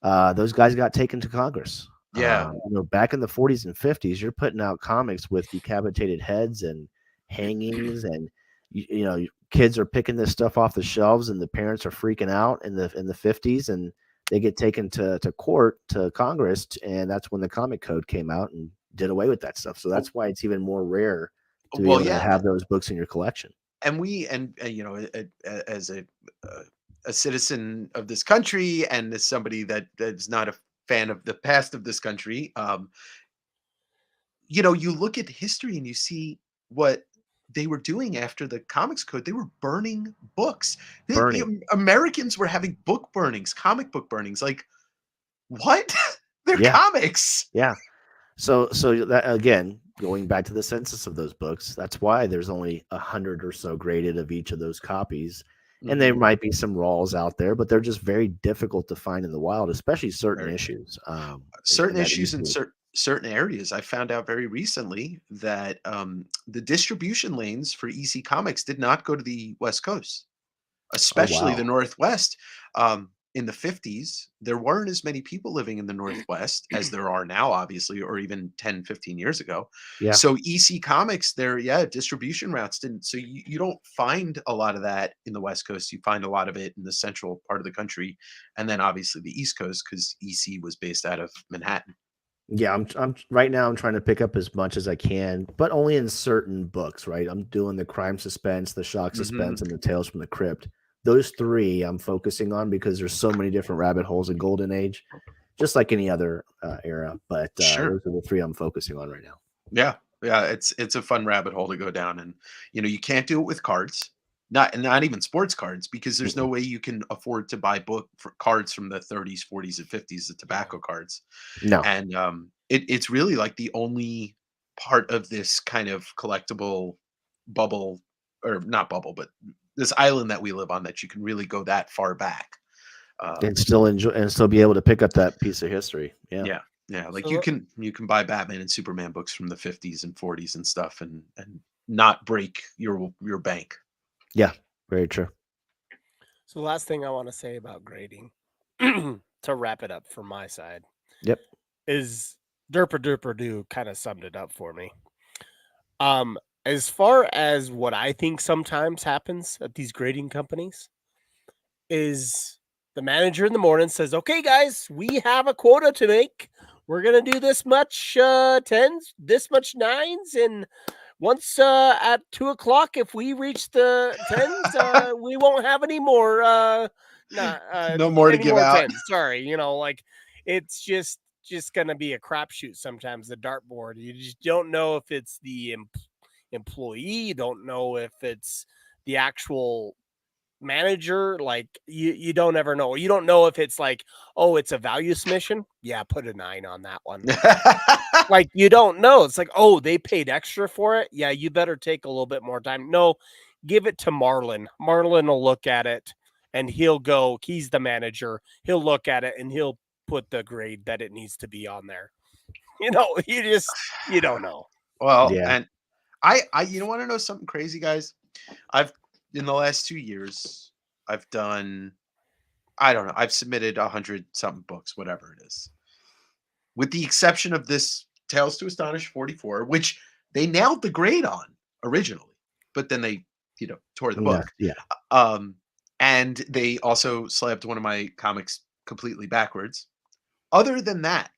those guys got taken to Congress. Back in the 40s and 50s, you're putting out comics with decapitated heads and hangings, and kids are picking this stuff off the shelves, and the parents are freaking out in the 50s, and they get taken to court, to Congress, and that's when the comic code came out and did away with that stuff. So that's why it's even more rare to be able to have those books in your collection. And as a citizen of this country, and as somebody that is not a fan of the past of this country, you look at history and you see what they were doing after the comics code. They were burning books. The Americans were having book burnings, comic book burnings. Like, what? They're comics. Yeah. So that, again, going back to the census of those books, that's why there's only 100 or so graded of each of those copies. And there might be some raws out there, but they're just very difficult to find in the wild, especially certain issues. Certain issues in certain areas. I found out very recently that the distribution lanes for EC Comics did not go to the West Coast, especially the Northwest. In the 50s, there weren't as many people living in the Northwest as there are now, obviously, or even 10, 15 years ago. Yeah. So EC Comics, distribution routes didn't. So you don't find a lot of that in the West Coast. You find a lot of it in the central part of the country. And then obviously the East Coast, because EC was based out of Manhattan. Yeah, I'm right now I'm trying to pick up as much as I can, but only in certain books, right? I'm doing the crime suspense, the shock suspense, and the Tales from the Crypt. Those three I'm focusing on because there's so many different rabbit holes in Golden Age, just like any other era. But those are the three I'm focusing on right now. Yeah, it's a fun rabbit hole to go down, and you can't do it with cards, not even sports cards, because there's no way you can afford to buy cards from the 30s, 40s, and 50s, the tobacco cards. No, and it's really like the only part of this kind of collectible bubble, or not bubble, but this island that we live on, that you can really go that far back and still enjoy and still be able to pick up that piece of history. Yeah. Like so, you can buy Batman and Superman books from the 50s and 40s and stuff, and not break your bank. Yeah, very true. So the last thing I want to say about grading, to wrap it up from my side, is Derpa Derpa Doo kind of summed it up for me. As far as what I think sometimes happens at these grading companies is the manager in the morning says, okay, guys, we have a quota to make. We're going to do this much 10s, this much 9s. And once at 2:00, if we reach the 10s, we won't have any more. No more to give out. 10s. Sorry. Like it's just going to be a crapshoot sometimes, the dartboard. You just don't know if it's the employee, you don't know if it's the actual manager. Like you don't ever know. You don't know if it's like, oh, it's a value submission, put a 9 on that one. Like you don't know. It's like, oh, they paid extra for it, you better take a little bit more time. No, give it to Marlon will look at it, and he'll go, he's the manager, he'll look at it and he'll put the grade that it needs to be on there. You don't know. Well, and I you want to know something crazy, guys? In the last 2 years, I've done, I don't know, I've submitted 100 something books, whatever it is, with the exception of this Tales to Astonish 44, which they nailed the grade on originally, but then they tore the book. And they also slapped one of my comics completely backwards. Other than that,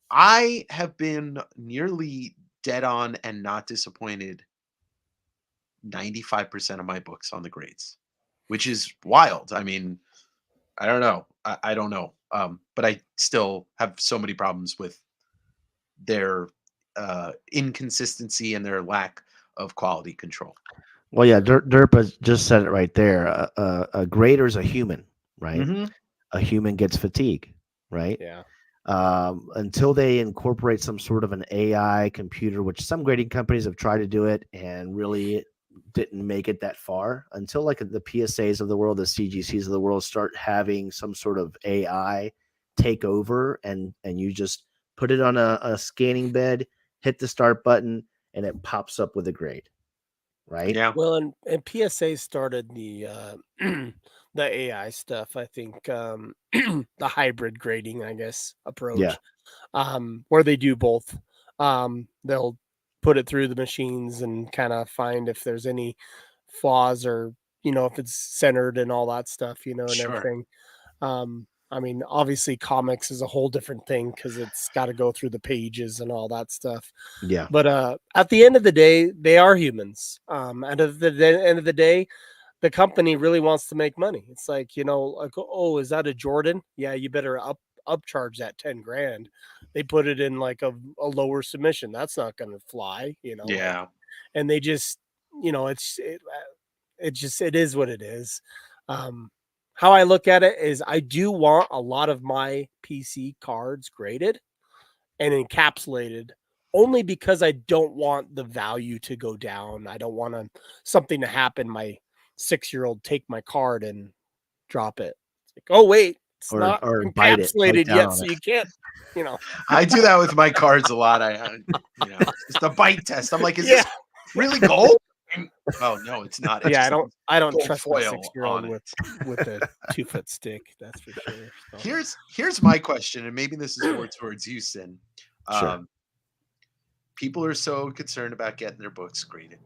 I have been nearly dead on and not disappointed 95% of my books on the grades, which is wild. I mean, I don't know. I don't know. But I still have so many problems with their inconsistency and their lack of quality control. Well, yeah, Derpa just said it right there. A grader's a human, right? Mm-hmm. A human gets fatigue, right? Yeah. Until they incorporate some sort of an AI computer, which some grading companies have tried to do it and really didn't make it that far, until like the PSAs of the world, the CGCs of the world start having some sort of AI take over, and you just put it on a scanning bed, hit the start button, and it pops up with a grade. Right. Yeah. Well, and PSA started the the AI stuff. I think the hybrid grading, I guess, approach. Yeah. Where they do both. They'll put it through the machines and kind of find if there's any flaws, or if it's centered and all that stuff, and everything. I mean, obviously comics is a whole different thing because it's got to go through the pages and all that stuff. Yeah. But at the end of the day, they are humans. And at the end of the day, the company really wants to make money. It's like, like, oh, is that a Jordan? Yeah, you better upcharge that 10 grand. They put it in like a lower submission. That's not going to fly, Yeah. Like, and they just, it is what it is. How I look at it is I do want a lot of my PC cards graded and encapsulated only because I don't want the value to go down. I don't want something to happen. My 6-year-old take my card and drop it. It's like, oh wait, it's not bite encapsulated down yet, on so it. you can't. You know, I do that with my cards a lot. It's the bite test. I'm like, is this really gold? Oh no, it's not. It's I don't gold trust my foil 6-year-old on with a 2-foot stick. That's for sure. So. Here's my question, and maybe this is more towards you, Sin. Sure. People are so concerned about getting their books graded,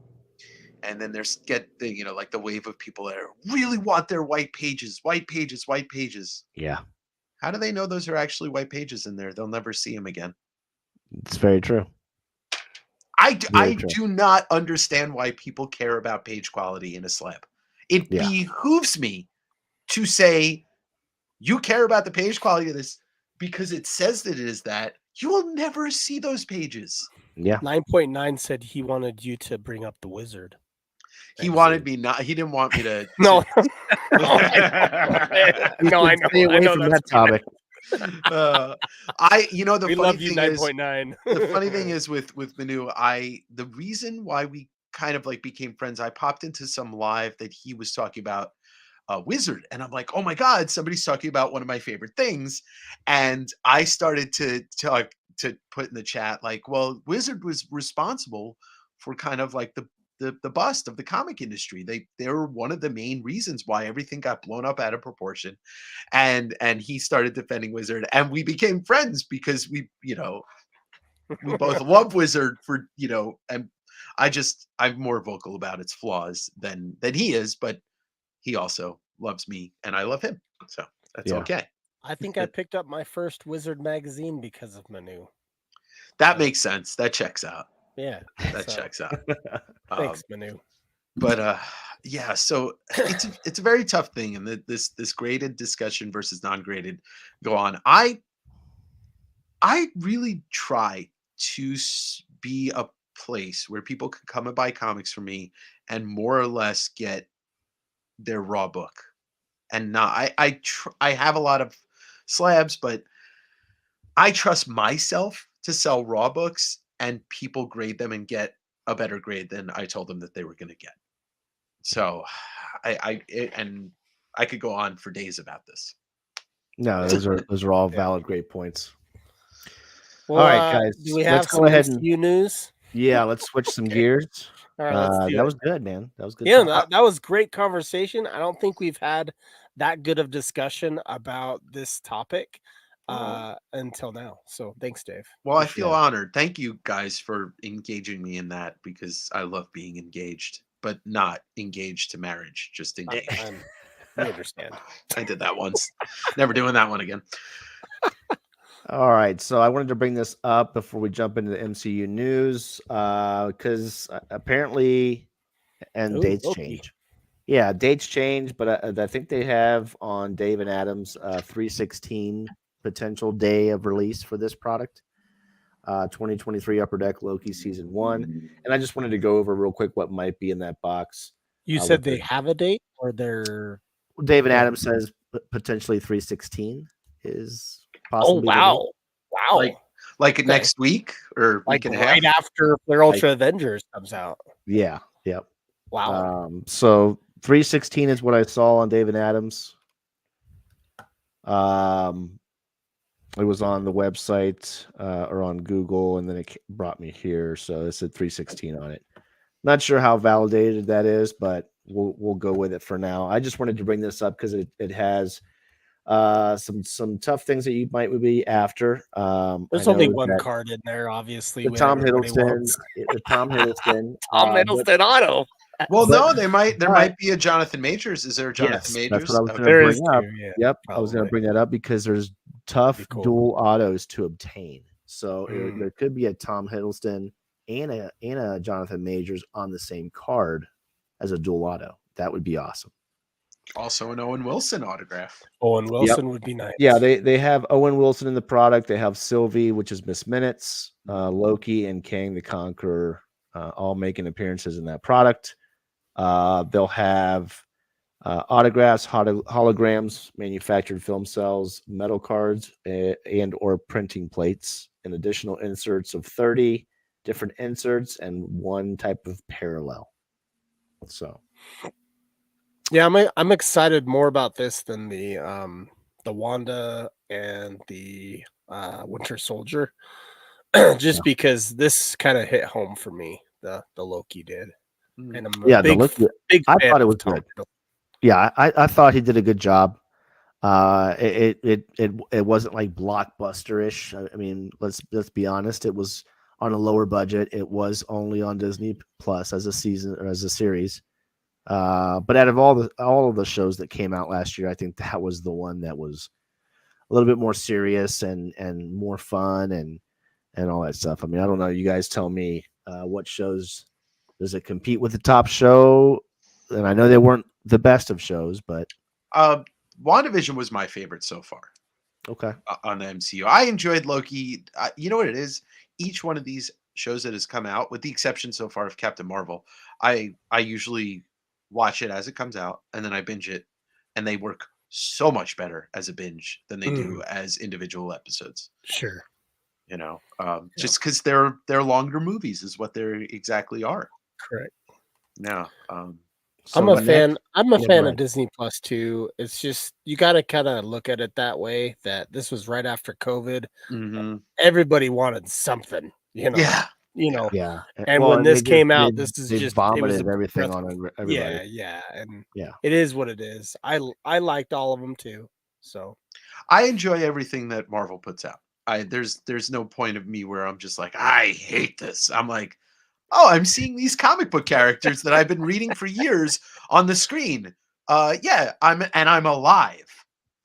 and then there's like the wave of people that really want their white pages. Yeah, How do they know those are actually white pages in there? They'll never see them again. it's very true. I do not understand why people care about page quality in a slab. It behooves me to say, you care about the page quality of this because it says that it is that. You will never see those pages. Yeah. 9.9 said he wanted you to bring up the wizard. He wanted me not. He didn't want me to. No. I know from that topic. The we funny love you, thing is 9.9. the funny thing is with Manu, the reason why we kind of like became friends, I popped into some live that he was talking about Wizard, and I'm like, oh my god, somebody's talking about one of my favorite things, and I started to put in the chat like, well, Wizard was responsible for kind of like the bust of the comic industry. They were one of the main reasons why everything got blown up out of proportion, and he started defending Wizard, and we became friends because we both love Wizard for and I'm more vocal about its flaws than he is, but he also loves me and I love him, so that's okay. I think I picked up my first Wizard magazine because of Manu. That makes sense. That checks out. Yeah, that checks out. Thanks, Manu. But yeah, so it's a very tough thing, and this graded discussion versus non-graded go on. I really try to be a place where people can come and buy comics from me and more or less get their raw book, and not I have a lot of slabs, but I trust myself to sell raw books, and people grade them and get a better grade than I told them that they were going to get. So I could go on for days about this. No, those are all valid, great points. Well, all right, guys, do we have let's go ahead and news? Yeah, let's switch some gears. All right, let's do that it. was good, man. That was good. Yeah, that was great conversation. I don't think we've had that good of discussion about this topic until now. So thanks, Dave. Well, I feel honored. Thank you guys for engaging me in that, because I love being engaged, but not engaged to marriage, just engaged. We understand. I did that once. Never doing that one again. All right, so I wanted to bring this up before we jump into the MCU news, because apparently, dates change. Yeah, dates change, but I think they have on Dave and Adam's 3/16 potential day of release for this product, 2023 Upper Deck Loki Season 1. And I just wanted to go over real quick what might be in that box. You said they have a date, or they're... Dave and Adam says potentially 3/16 is possible. Oh, wow. Wow. Like next week or like week and a right half? after their Ultra Avengers comes out. Yeah. Yep. Wow. So 3/16 is what I saw on Dave and Adams. It was on the website or on Google, and then it brought me here. So it said 3/16 on it. Not sure how validated that is, but we'll go with it for now. I just wanted to bring this up because it has some tough things that you might be after. There's only one card in there, obviously. The Tom Hiddleston. Tom Hiddleston auto. Well, no, there might be a Jonathan Majors. Is there a Jonathan Majors? That's what I was going to bring up. Yep, probably. I was going to bring that up because there's tough dual autos to obtain. So there could be a Tom Hiddleston and a Jonathan Majors on the same card as a dual auto. That would be awesome. Also an Owen Wilson autograph. Owen Wilson would be nice. Yeah, they have Owen Wilson in the product. They have Sylvie, which is Miss Minutes, Loki, and Kang the Conqueror, all making appearances in that product. They'll have autographs, holograms, manufactured film cells, metal cards, and or printing plates, and additional inserts of 30 different inserts and one type of parallel. So, yeah, I'm excited more about this than the Wanda and the Winter Soldier, just because this kind of hit home for me. The Loki did, and I'm a big I fan thought it of was Tom good. Hiddleston. Yeah, I thought he did a good job. It wasn't like blockbuster-ish. I mean, let's be honest. It was on a lower budget. It was only on Disney Plus as a season or as a series. But out of all of the shows that came out last year, I think that was the one that was a little bit more serious and more fun and all that stuff. I mean, I don't know. You guys tell me what shows does it compete with the top show? And I know they weren't the best of shows, but WandaVision was my favorite so far. Okay. On the MCU, I enjoyed Loki. You know what it is? Each one of these shows that has come out, with the exception so far of Captain Marvel, I usually watch it as it comes out and then I binge it, and they work so much better as a binge than they do as individual episodes. Sure. You know, just because they're longer movies is what they exactly are. Correct. No. So I'm a fan. I'm a fan of Disney Plus too. It's just you got to kind of look at it that way. That this was right after COVID. Everybody wanted something, you know. Yeah. You know. Yeah. And when this came out, this is just vomited everything on everybody. Yeah, and yeah, it is what it is. I liked all of them too. So I enjoy everything that Marvel puts out. There's no point of me where I'm just like, I hate this. I'm like, oh, I'm seeing these comic book characters that I've been reading for years on the screen. Yeah, I'm alive.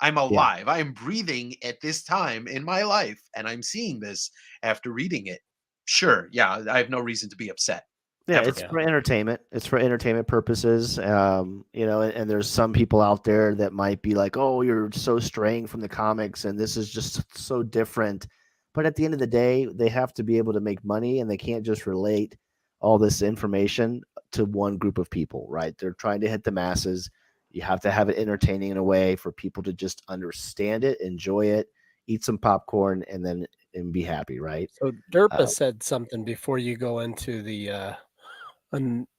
I'm alive. I am breathing at this time in my life, and I'm seeing this after reading it. Sure, yeah, I have no reason to be upset. Yeah, it's for entertainment. It's for entertainment purposes. You know, and there's some people out there that might be like, "Oh, you're so straying from the comics, and this is just so different." But at the end of the day, they have to be able to make money, and they can't just relate all this information to one group of people, right? They're trying to hit the masses. You have to have it entertaining in a way for people to just understand it, enjoy it, eat some popcorn, and be happy, right? So Derpa said something before you go into the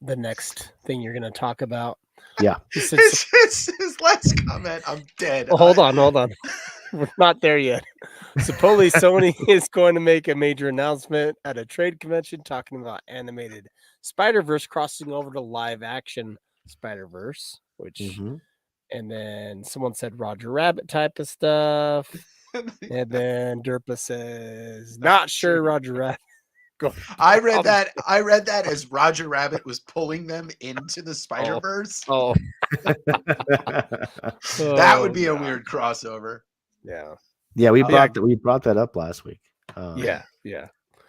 next thing you're going to talk about. Yeah. He said his last comment, I'm dead. Well, hold on. We're not there yet. Supposedly Sony is going to make a major announcement at a trade convention talking about animated Spider-Verse crossing over to live action Spider-Verse, which and then someone said Roger Rabbit type of stuff. And then Derpa says, not sure Roger Rabbit. I read that as Roger Rabbit was pulling them into the Spider-Verse. Oh. That would be a weird crossover. Yeah. Yeah, we brought that up last week. Yeah.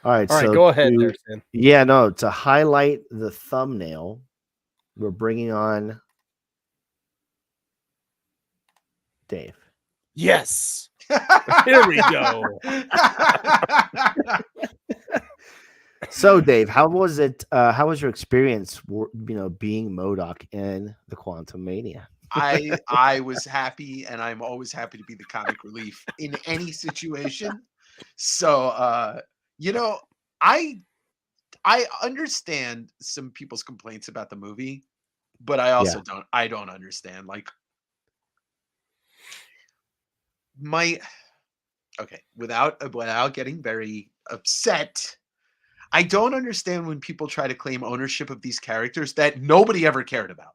All right, so go ahead there, Sam. Yeah, no, to highlight the thumbnail, we're bringing on Dave. Yes. Here we go. So, Dave, how was it? How was your experience, being MODOK in the Quantum Mania? I was happy, and I'm always happy to be the comic relief in any situation. So, I understand some people's complaints about the movie, but I also don't understand. Like, without getting very upset, I don't understand when people try to claim ownership of these characters that nobody ever cared about.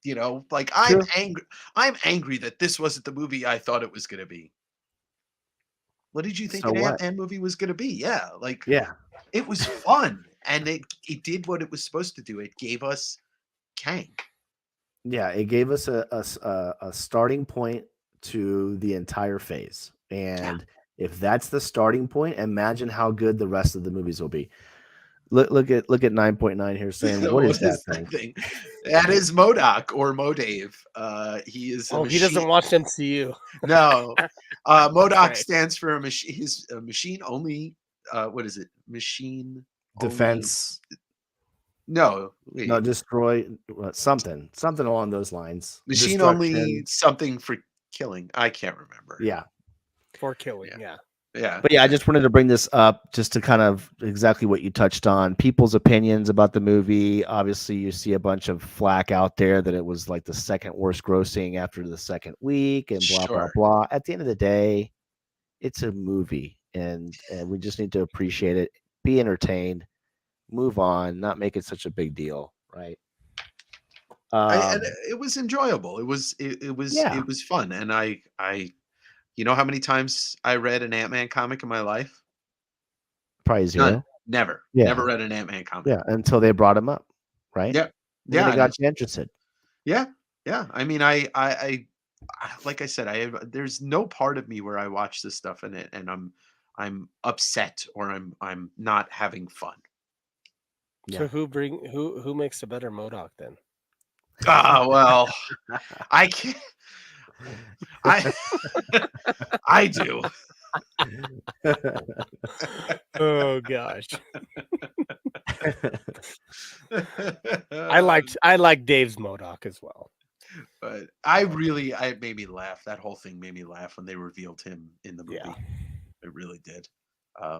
You know, like I'm angry that this wasn't the movie I thought it was going to be. What did you think an Ant-Man movie was going to be? Yeah, it was fun, and it did what it was supposed to do. It gave us Kang. Yeah, it gave us a starting point to the entire phase, and if that's the starting point, imagine how good the rest of the movies will be. Look at 9.9 here saying, what is that thing? That is MODOK or MoDave. He is. He doesn't watch MCU. No, MODOK stands for a machine. He's a machine only. What is it? Machine defense. No, destroy something along those lines. Machine only something for killing. I can't remember. For killing. Yeah. Yeah. But yeah, I just wanted to bring this up just to kind of exactly what you touched on. People's opinions about the movie. Obviously, you see a bunch of flack out there that it was like the second worst grossing after the second week and blah, blah, Sure. blah. At the end of the day, it's a movie and we just need to appreciate it, be entertained, move on, not make it such a big deal, right? And it was enjoyable. It was fun. And I you know how many times I read an Ant-Man comic in my life? Probably zero. None. Never. Yeah. Never read an Ant-Man comic. Yeah, until they brought him up, right? Yeah. And then Yeah. it got you interested. Yeah. Yeah. I mean, I like I said, there's no part of me where I watch this stuff and I'm upset or I'm not having fun. So who makes a better MODOK then? Ah, well, I can't. I do. Oh gosh. I like Dave's MODOK as well. But it made me laugh. That whole thing made me laugh when they revealed him in the movie. Yeah. It really did.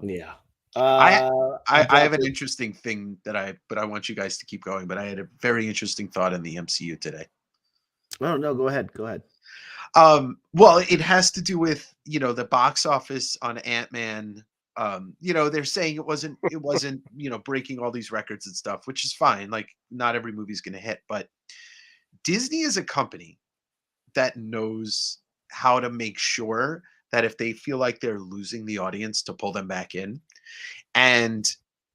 Yeah. I have an interesting thing but I want you guys to keep going. But I had a very interesting thought in the MCU today. Oh no, go ahead. Well, it has to do with the box office on Ant-Man. They're saying it wasn't breaking all these records and stuff, which is fine. Like, not every movie's going to hit, but Disney is a company that knows how to make sure that if they feel like they're losing the audience, to pull them back in. And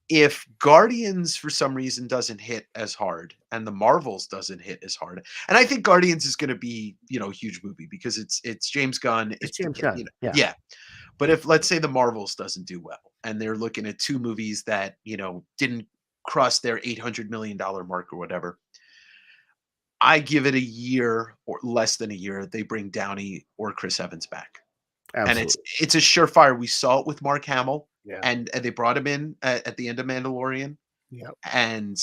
if Guardians for some reason doesn't hit as hard and the Marvels doesn't hit as hard, and I think Guardians is going to be, a huge movie because it's James Gunn. It's James Gunn. Yeah. But if, let's say, the Marvels doesn't do well and they're looking at two movies that, didn't cross their $800 million mark or whatever, I give it a year or less than a year, they bring Downey or Chris Evans back. Absolutely. And it's a surefire. We saw it with Mark Hamill. Yeah. And they brought him in at the end of Mandalorian. Yeah. And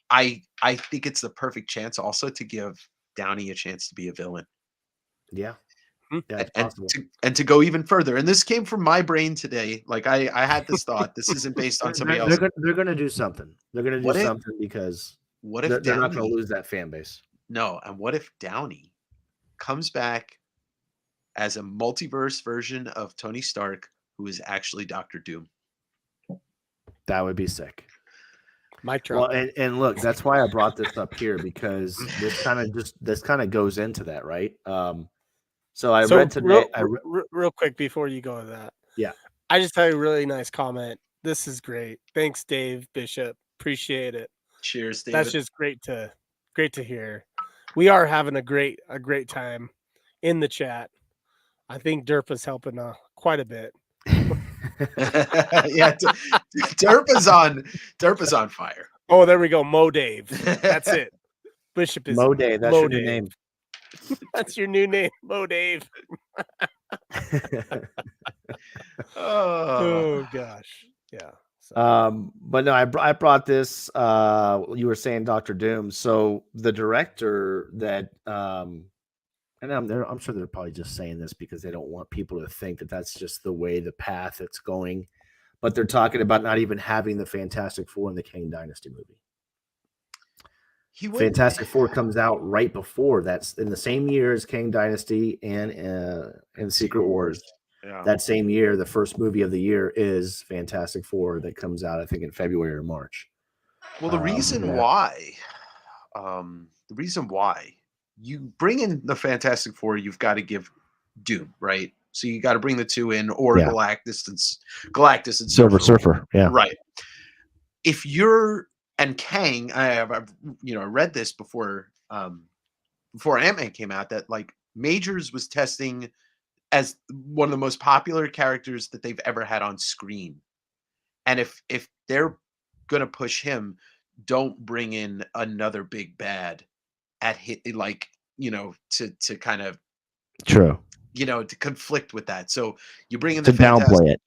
I think it's the perfect chance also to give Downey a chance to be a villain. Yeah. Yeah, and to go even further. And this came from my brain today. Like I had this thought. This isn't based on somebody else. They're going to do something. They're going to do something because what if they're not going to lose that fan base. No. And what if Downey comes back as a multiverse version of Tony Stark, who is actually Dr. Doom? That would be sick. Mic drop. Well, and look, that's why I brought this up here, because this kind of goes into that, right? So I read today. Real quick before you go to that. Yeah. I just had a really nice comment. This is great. Thanks, Dave Bishop. Appreciate it. Cheers, David. That's just great to hear. We are having a great time in the chat. I think Derpa's helping quite a bit. Yeah, Derpa's on fire. Oh, there we go. Mo Dave. That's it. Bishop is Mo Dave. That's your new name. That's your new name, Mo Dave. Oh gosh. Yeah. So. But no, I brought this. You were saying Dr. Doom. So the director that and I'm sure they're probably just saying this because they don't want people to think that that's just the way, the path it's going. But they're talking about not even having the Fantastic Four in the Kang Dynasty movie. Fantastic Four comes out right before. That's in the same year as Kang Dynasty and Secret Wars. Yeah. That same year, the first movie of the year is Fantastic Four that comes out, I think, in February or March. Well, the reason why you bring in the Fantastic Four, you've got to give Doom, right? So you got to bring the two in, or Galactus and Silver Surfer. Yeah, right. If you're and Kang, I read this before Ant-Man came out, that like Majors was testing as one of the most popular characters that they've ever had on screen, and if they're gonna push him, don't bring in another big bad at like to kind of true. To conflict with that. So you bring in to downplay it.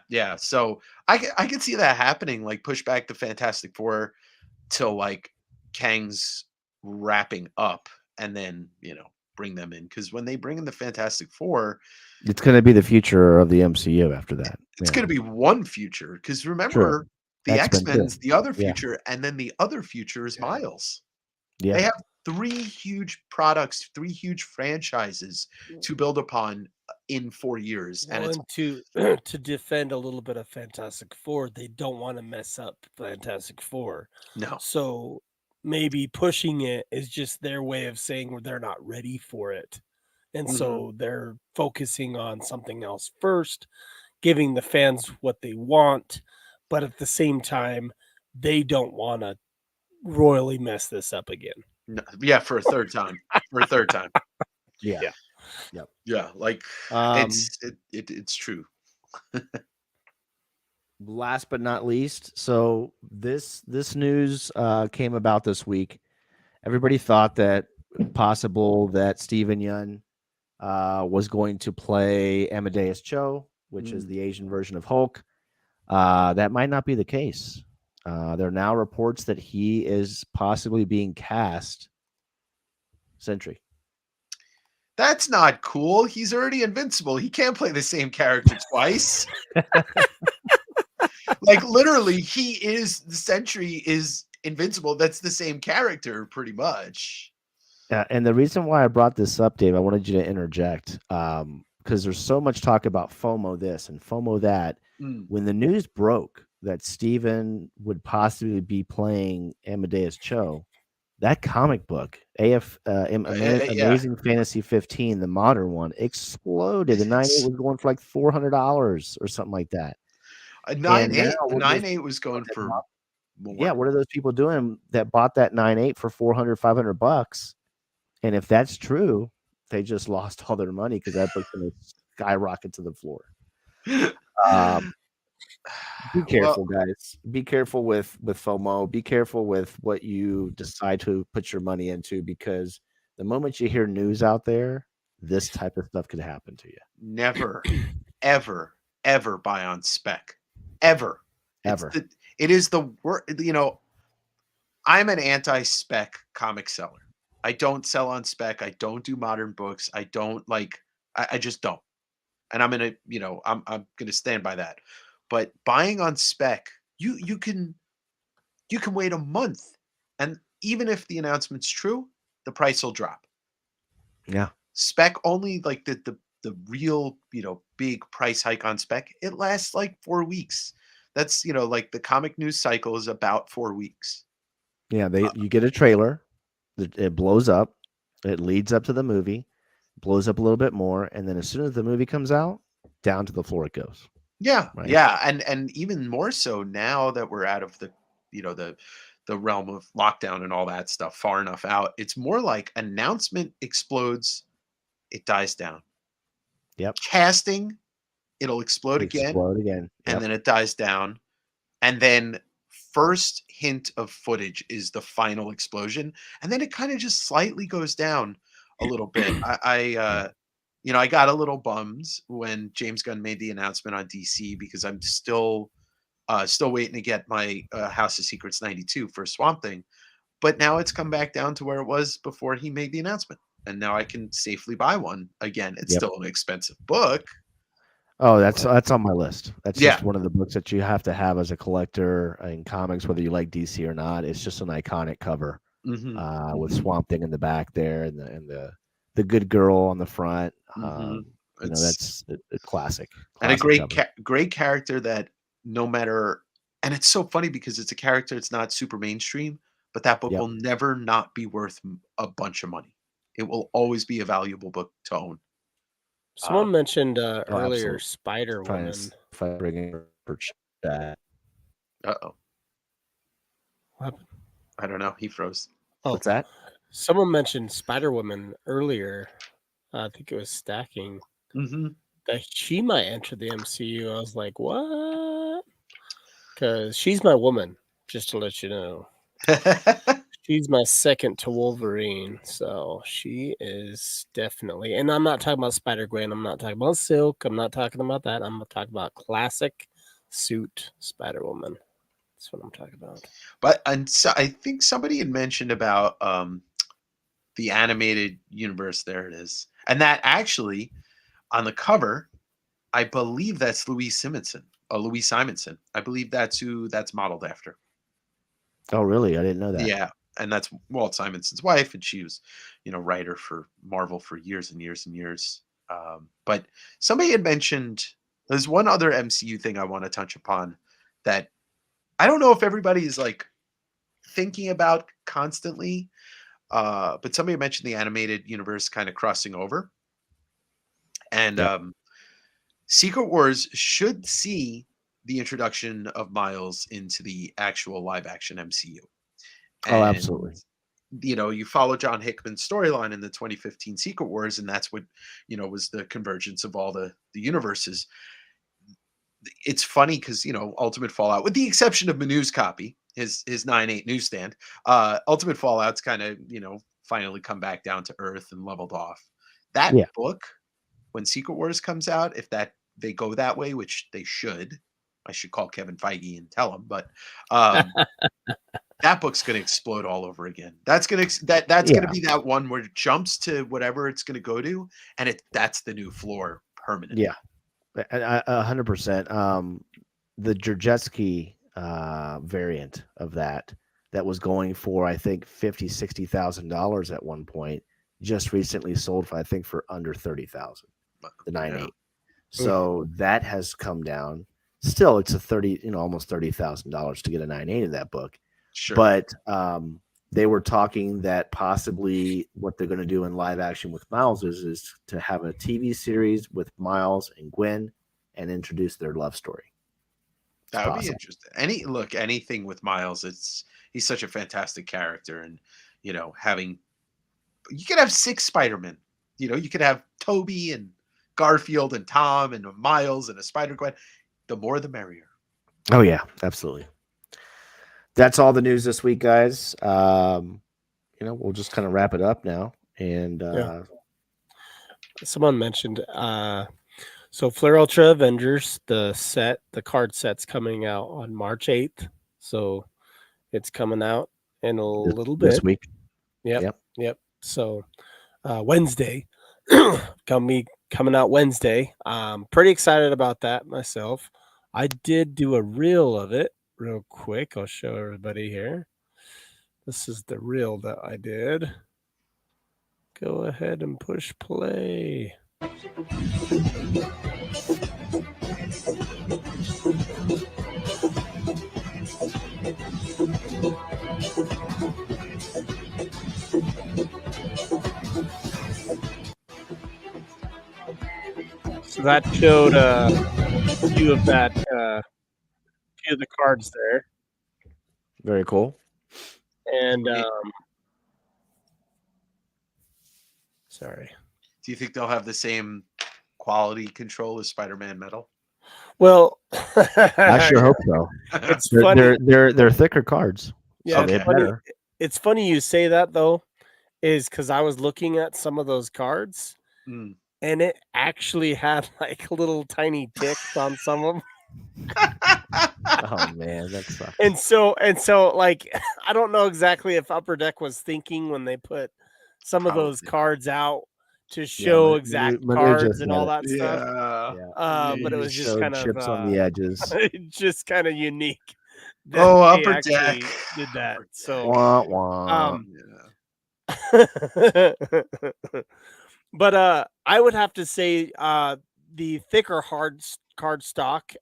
Yeah. So I could see that happening, like push back the Fantastic Four till like Kang's wrapping up, and then bring them in, because when they bring in the Fantastic Four, it's going to be the future of the MCU after that. it's going to be one future. Because remember, True. the X-Men too. X-Men's the other Yeah. future, and then the other future is Miles. Yeah. They have 3 huge products, 3 huge franchises to build upon in 4 years. And it's to defend a little bit of Fantastic Four, they don't want to mess up Fantastic Four. no. So maybe pushing it is just their way of saying they're not ready for it. And so they're focusing on something else first, giving the fans what they want, but at the same time, they don't want to royally mess this up again. No, yeah, for a third time. Yeah. Yep. Yeah, like it's true. Last but not least, so this news came about this week. Everybody thought that possible that Steven Yeun was going to play Amadeus Cho, which is the Asian version of Hulk. That might not be the case. There are now reports that he is possibly being cast Sentry. That's not cool. He's already invincible. He can't play the same character twice. Like literally, the Sentry is invincible. That's the same character, pretty much. And the reason why I brought this up, Dave, I wanted you to interject because there's so much talk about FOMO this and FOMO that. When the news broke that Steven would possibly be playing Amadeus Cho, that comic book, Amazing Fantasy 15, the modern one, exploded. The 9.8 was going for like $400 or something like that. 9.8 was going for more. Yeah, what are those people doing that bought that 9.8 for $400, $500? And if that's true, they just lost all their money because that book's going to skyrocket to the floor. Be careful, guys. Be careful with FOMO. Be careful with what you decide to put your money into, because the moment you hear news out there, this type of stuff could happen to you. Never, ever, ever buy on spec. Ever. It is the worst. You know, I'm an anti-spec comic seller. I don't sell on spec. I don't do modern books. I don't like. I just don't. And I'm gonna, I'm gonna stand by that. But buying on spec, you can wait a month, and even if the announcement's true, the price will drop. Yeah. Spec only, like the real, big price hike on spec, it lasts like 4 weeks. That's, like the comic news cycle is about 4 weeks. Yeah, you get a trailer, it blows up, it leads up to the movie, blows up a little bit more, and then as soon as the movie comes out, down to the floor it goes. Yeah, right? Yeah, and even more so now that we're out of the realm of lockdown and all that stuff, far enough out. It's more like announcement explodes, it dies down. Yep. Casting, it'll explode again. Yep. And then it dies down. And then first hint of footage is the final explosion. And then it kind of just slightly goes down a little bit. I got a little bummed when James Gunn made the announcement on DC, because I'm still waiting to get my House of Secrets 92 for Swamp Thing. But now it's come back down to where it was before he made the announcement. And now I can safely buy one again. It's still an expensive book. Oh, that's on my list. That's just one of the books that you have to have as a collector in comics, whether you like DC or not. It's just an iconic cover with Swamp Thing in the back there and the good girl on the front. That's a classic and a great character that no matter. And it's so funny because it's a character that's not super mainstream, but that book will never not be worth a bunch of money. It will always be a valuable book to own. Someone mentioned earlier Spider Woman. If I bring in for chat. Uh-oh. What happened? I don't know. He froze. Oh. What's that? Someone mentioned Spider Woman earlier. I think it was Stacking. That she might enter the MCU. I was like, what? Because she's my woman, just to let you know. She's my second to Wolverine, so she is definitely. And I'm not talking about Spider-Gwen. I'm not talking about Silk. I'm not talking about that. I'm talking about classic suit Spider-Woman. That's what I'm talking about. But so I think somebody had mentioned about the animated universe. There it is. And that actually, on the cover, I believe that's Louise Simonson. I believe that's who that's modeled after. Oh, really? I didn't know that. Yeah, and that's Walt Simonson's wife, and she was, writer for Marvel for years and years and years. But somebody had mentioned there's one other MCU thing I want to touch upon that I don't know if everybody is like thinking about constantly, but somebody mentioned the animated universe kind of crossing over, and Yep. Secret Wars should see the introduction of Miles into the actual live action MCU. Oh, And, absolutely. you follow John Hickman's storyline in the 2015 Secret Wars, and that's what, was the convergence of all the universes. It's funny because, Ultimate Fallout, with the exception of Manu's copy, his 9/8 newsstand, Ultimate Fallout's kind of, finally come back down to earth and leveled off. That Yeah. book, when Secret Wars comes out, if they go that way, which they should, I should call Kevin Feige and tell him, but that book's going to explode all over again. That's going to be that one where it jumps to whatever it's going to go to, and that's the new floor permanently. Yeah, 100%. The Drzeski variant of that was going for, I think, $50,000-$60,000 at one point, just recently sold for, I think, for under 30,000. The 9/8. Yeah. So that has come down. Still, it's almost $30,000 to get a 9/8 in that book. Sure. But they were talking that possibly what they're going to do in live action with Miles is to have a TV series with Miles and Gwen and introduce their love story. That would be interesting. Anything with Miles, he's such a fantastic character, and you could have 6 Spider-Men. You could have Toby and Garfield and Tom and Miles and a Spider-Gwen. The more the merrier. Oh yeah, absolutely. That's all the news this week, guys. We'll just kind of wrap it up now. And someone mentioned so Flare Ultra Avengers, the card set's coming out on March 8th. So it's coming out in a little bit this week. Yep. So Wednesday. Coming out Wednesday. Pretty excited about that myself. I did do a reel of it real quick. I'll show everybody here. This is the reel that I did. Go ahead and push play. So that showed a few of the cards there. Very cool. And sorry. Do you think they'll have the same quality control as Spider-Man Metal? Well, I sure hope so. It's funny. They're thicker cards. Yeah, so it's funny you say that though, is because I was looking at some of those cards, and it actually had like little tiny ticks on some of them. Oh man, that sucks. And so like I don't know exactly if Upper Deck was thinking when they put some of those cards out to show exact cards and all that stuff. Yeah. But it was just kind of chips on the edges. just kind of unique. Upper Deck did that. So wah, wah. But I would have to say the thicker card stock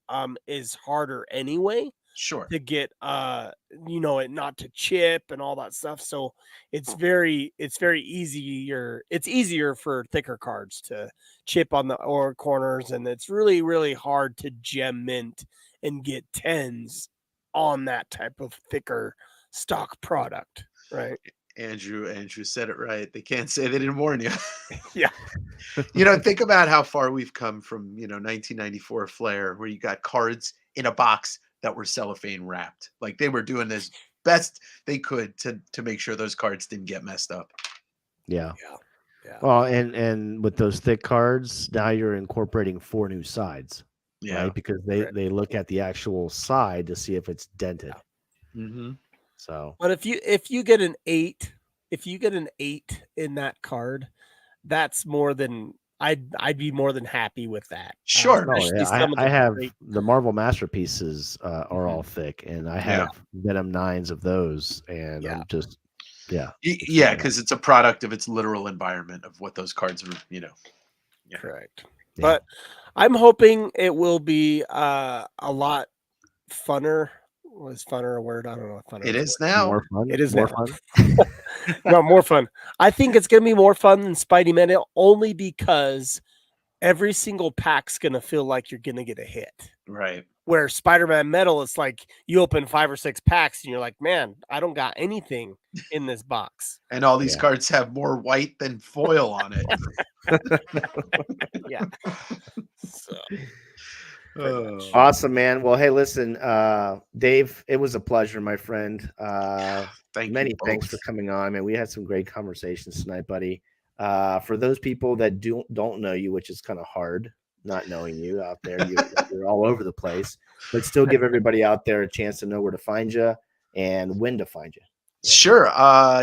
is harder anyway. Sure. To get it not to chip and all that stuff. So it's very easier. It's easier for thicker cards to chip on the corners, and it's really, really hard to gem mint and get 10s on that type of thicker stock product, right? Andrew said it right. They can't say they didn't warn you. Yeah. Think about how far we've come from, 1994 Flair, where you got cards in a box that were cellophane wrapped. Like they were doing as best they could to make sure those cards didn't get messed up. Yeah. Well, and with those thick cards, now you're incorporating 4 new sides. Yeah. Right? Because they look at the actual side to see if it's dented. Mm-hmm. So, but if you get an 8 if you get an 8 in that card, that's more than I'd be more than happy with that. Sure. Oh, Especially yeah. some of I the have great. the Marvel Masterpieces are all thick, and I Yeah. have Venom 9s of those, and Yeah. I'm just Yeah, excited. because it's a product of its literal environment of what those cards are, Yeah. Correct. Yeah. But I'm hoping it will be a lot funner. Was funner a word? I don't know what funner It is. is now. More fun. It is more now. fun. No, more fun. I think it's gonna be more fun than Spidey Metal only because every single pack's gonna feel like you're gonna get a hit. Right. Where Spider-Man Metal, it's like you open 5 or 6 packs and you're like, man, I don't got anything in this box. And all these Yeah. cards have more white than foil on it. Yeah. So Oh. Awesome, man. Well, hey, listen, Dave, it was a pleasure, my friend. Thank Many you thanks both. for coming on, man. We had some great conversations tonight, buddy. For those people that don't know you, which is kind of hard not knowing you out there, you're all over the place, but still give everybody out there a chance to know where to find you and when to find you. Sure.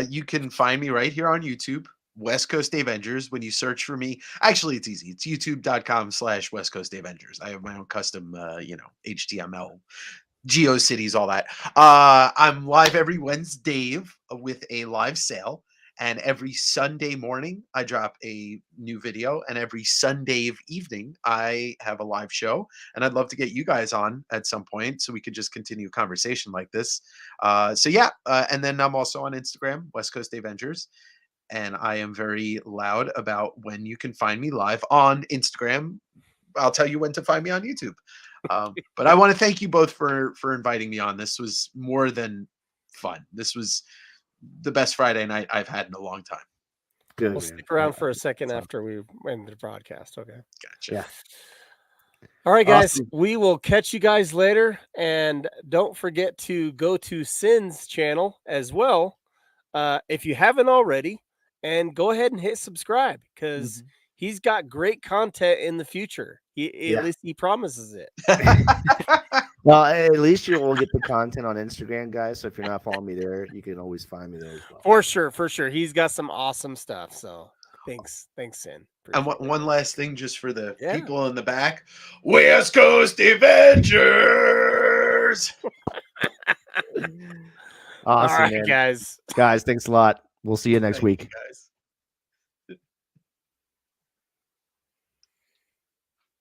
You can find me right here on YouTube, West Coast DAvengers. When you search for me, actually, it's easy. It's youtube.com/West Coast DAvengers. I have my own custom, HTML, GeoCities, all that. I'm live every Wednesday with a live sale. And every Sunday morning, I drop a new video. And every Sunday evening, I have a live show. And I'd love to get you guys on at some point so we could just continue a conversation like this. And then I'm also on Instagram, West Coast DAvengers. And I am very loud about when you can find me live on Instagram. I'll tell you when to find me on YouTube. But I want to thank you both for inviting me on. This was more than fun. This was the best Friday night I've had in a long time. Good. We'll stick around for a second after we end the broadcast. Okay. Gotcha. Yeah. All right, guys. Awesome. We will catch you guys later. And don't forget to go to Sin's channel as well. If you haven't already, and go ahead and hit subscribe because he's got great content in the future. At least he promises it. Well, at least you will get the content on Instagram, guys. So if you're not following me there, you can always find me there as well. For sure. He's got some awesome stuff. So thanks, Sin. And one last thing, just for the people in the back, West Coast DAvengers. Awesome, All right, man. guys. Guys, thanks a lot. We'll see you next week. Guys.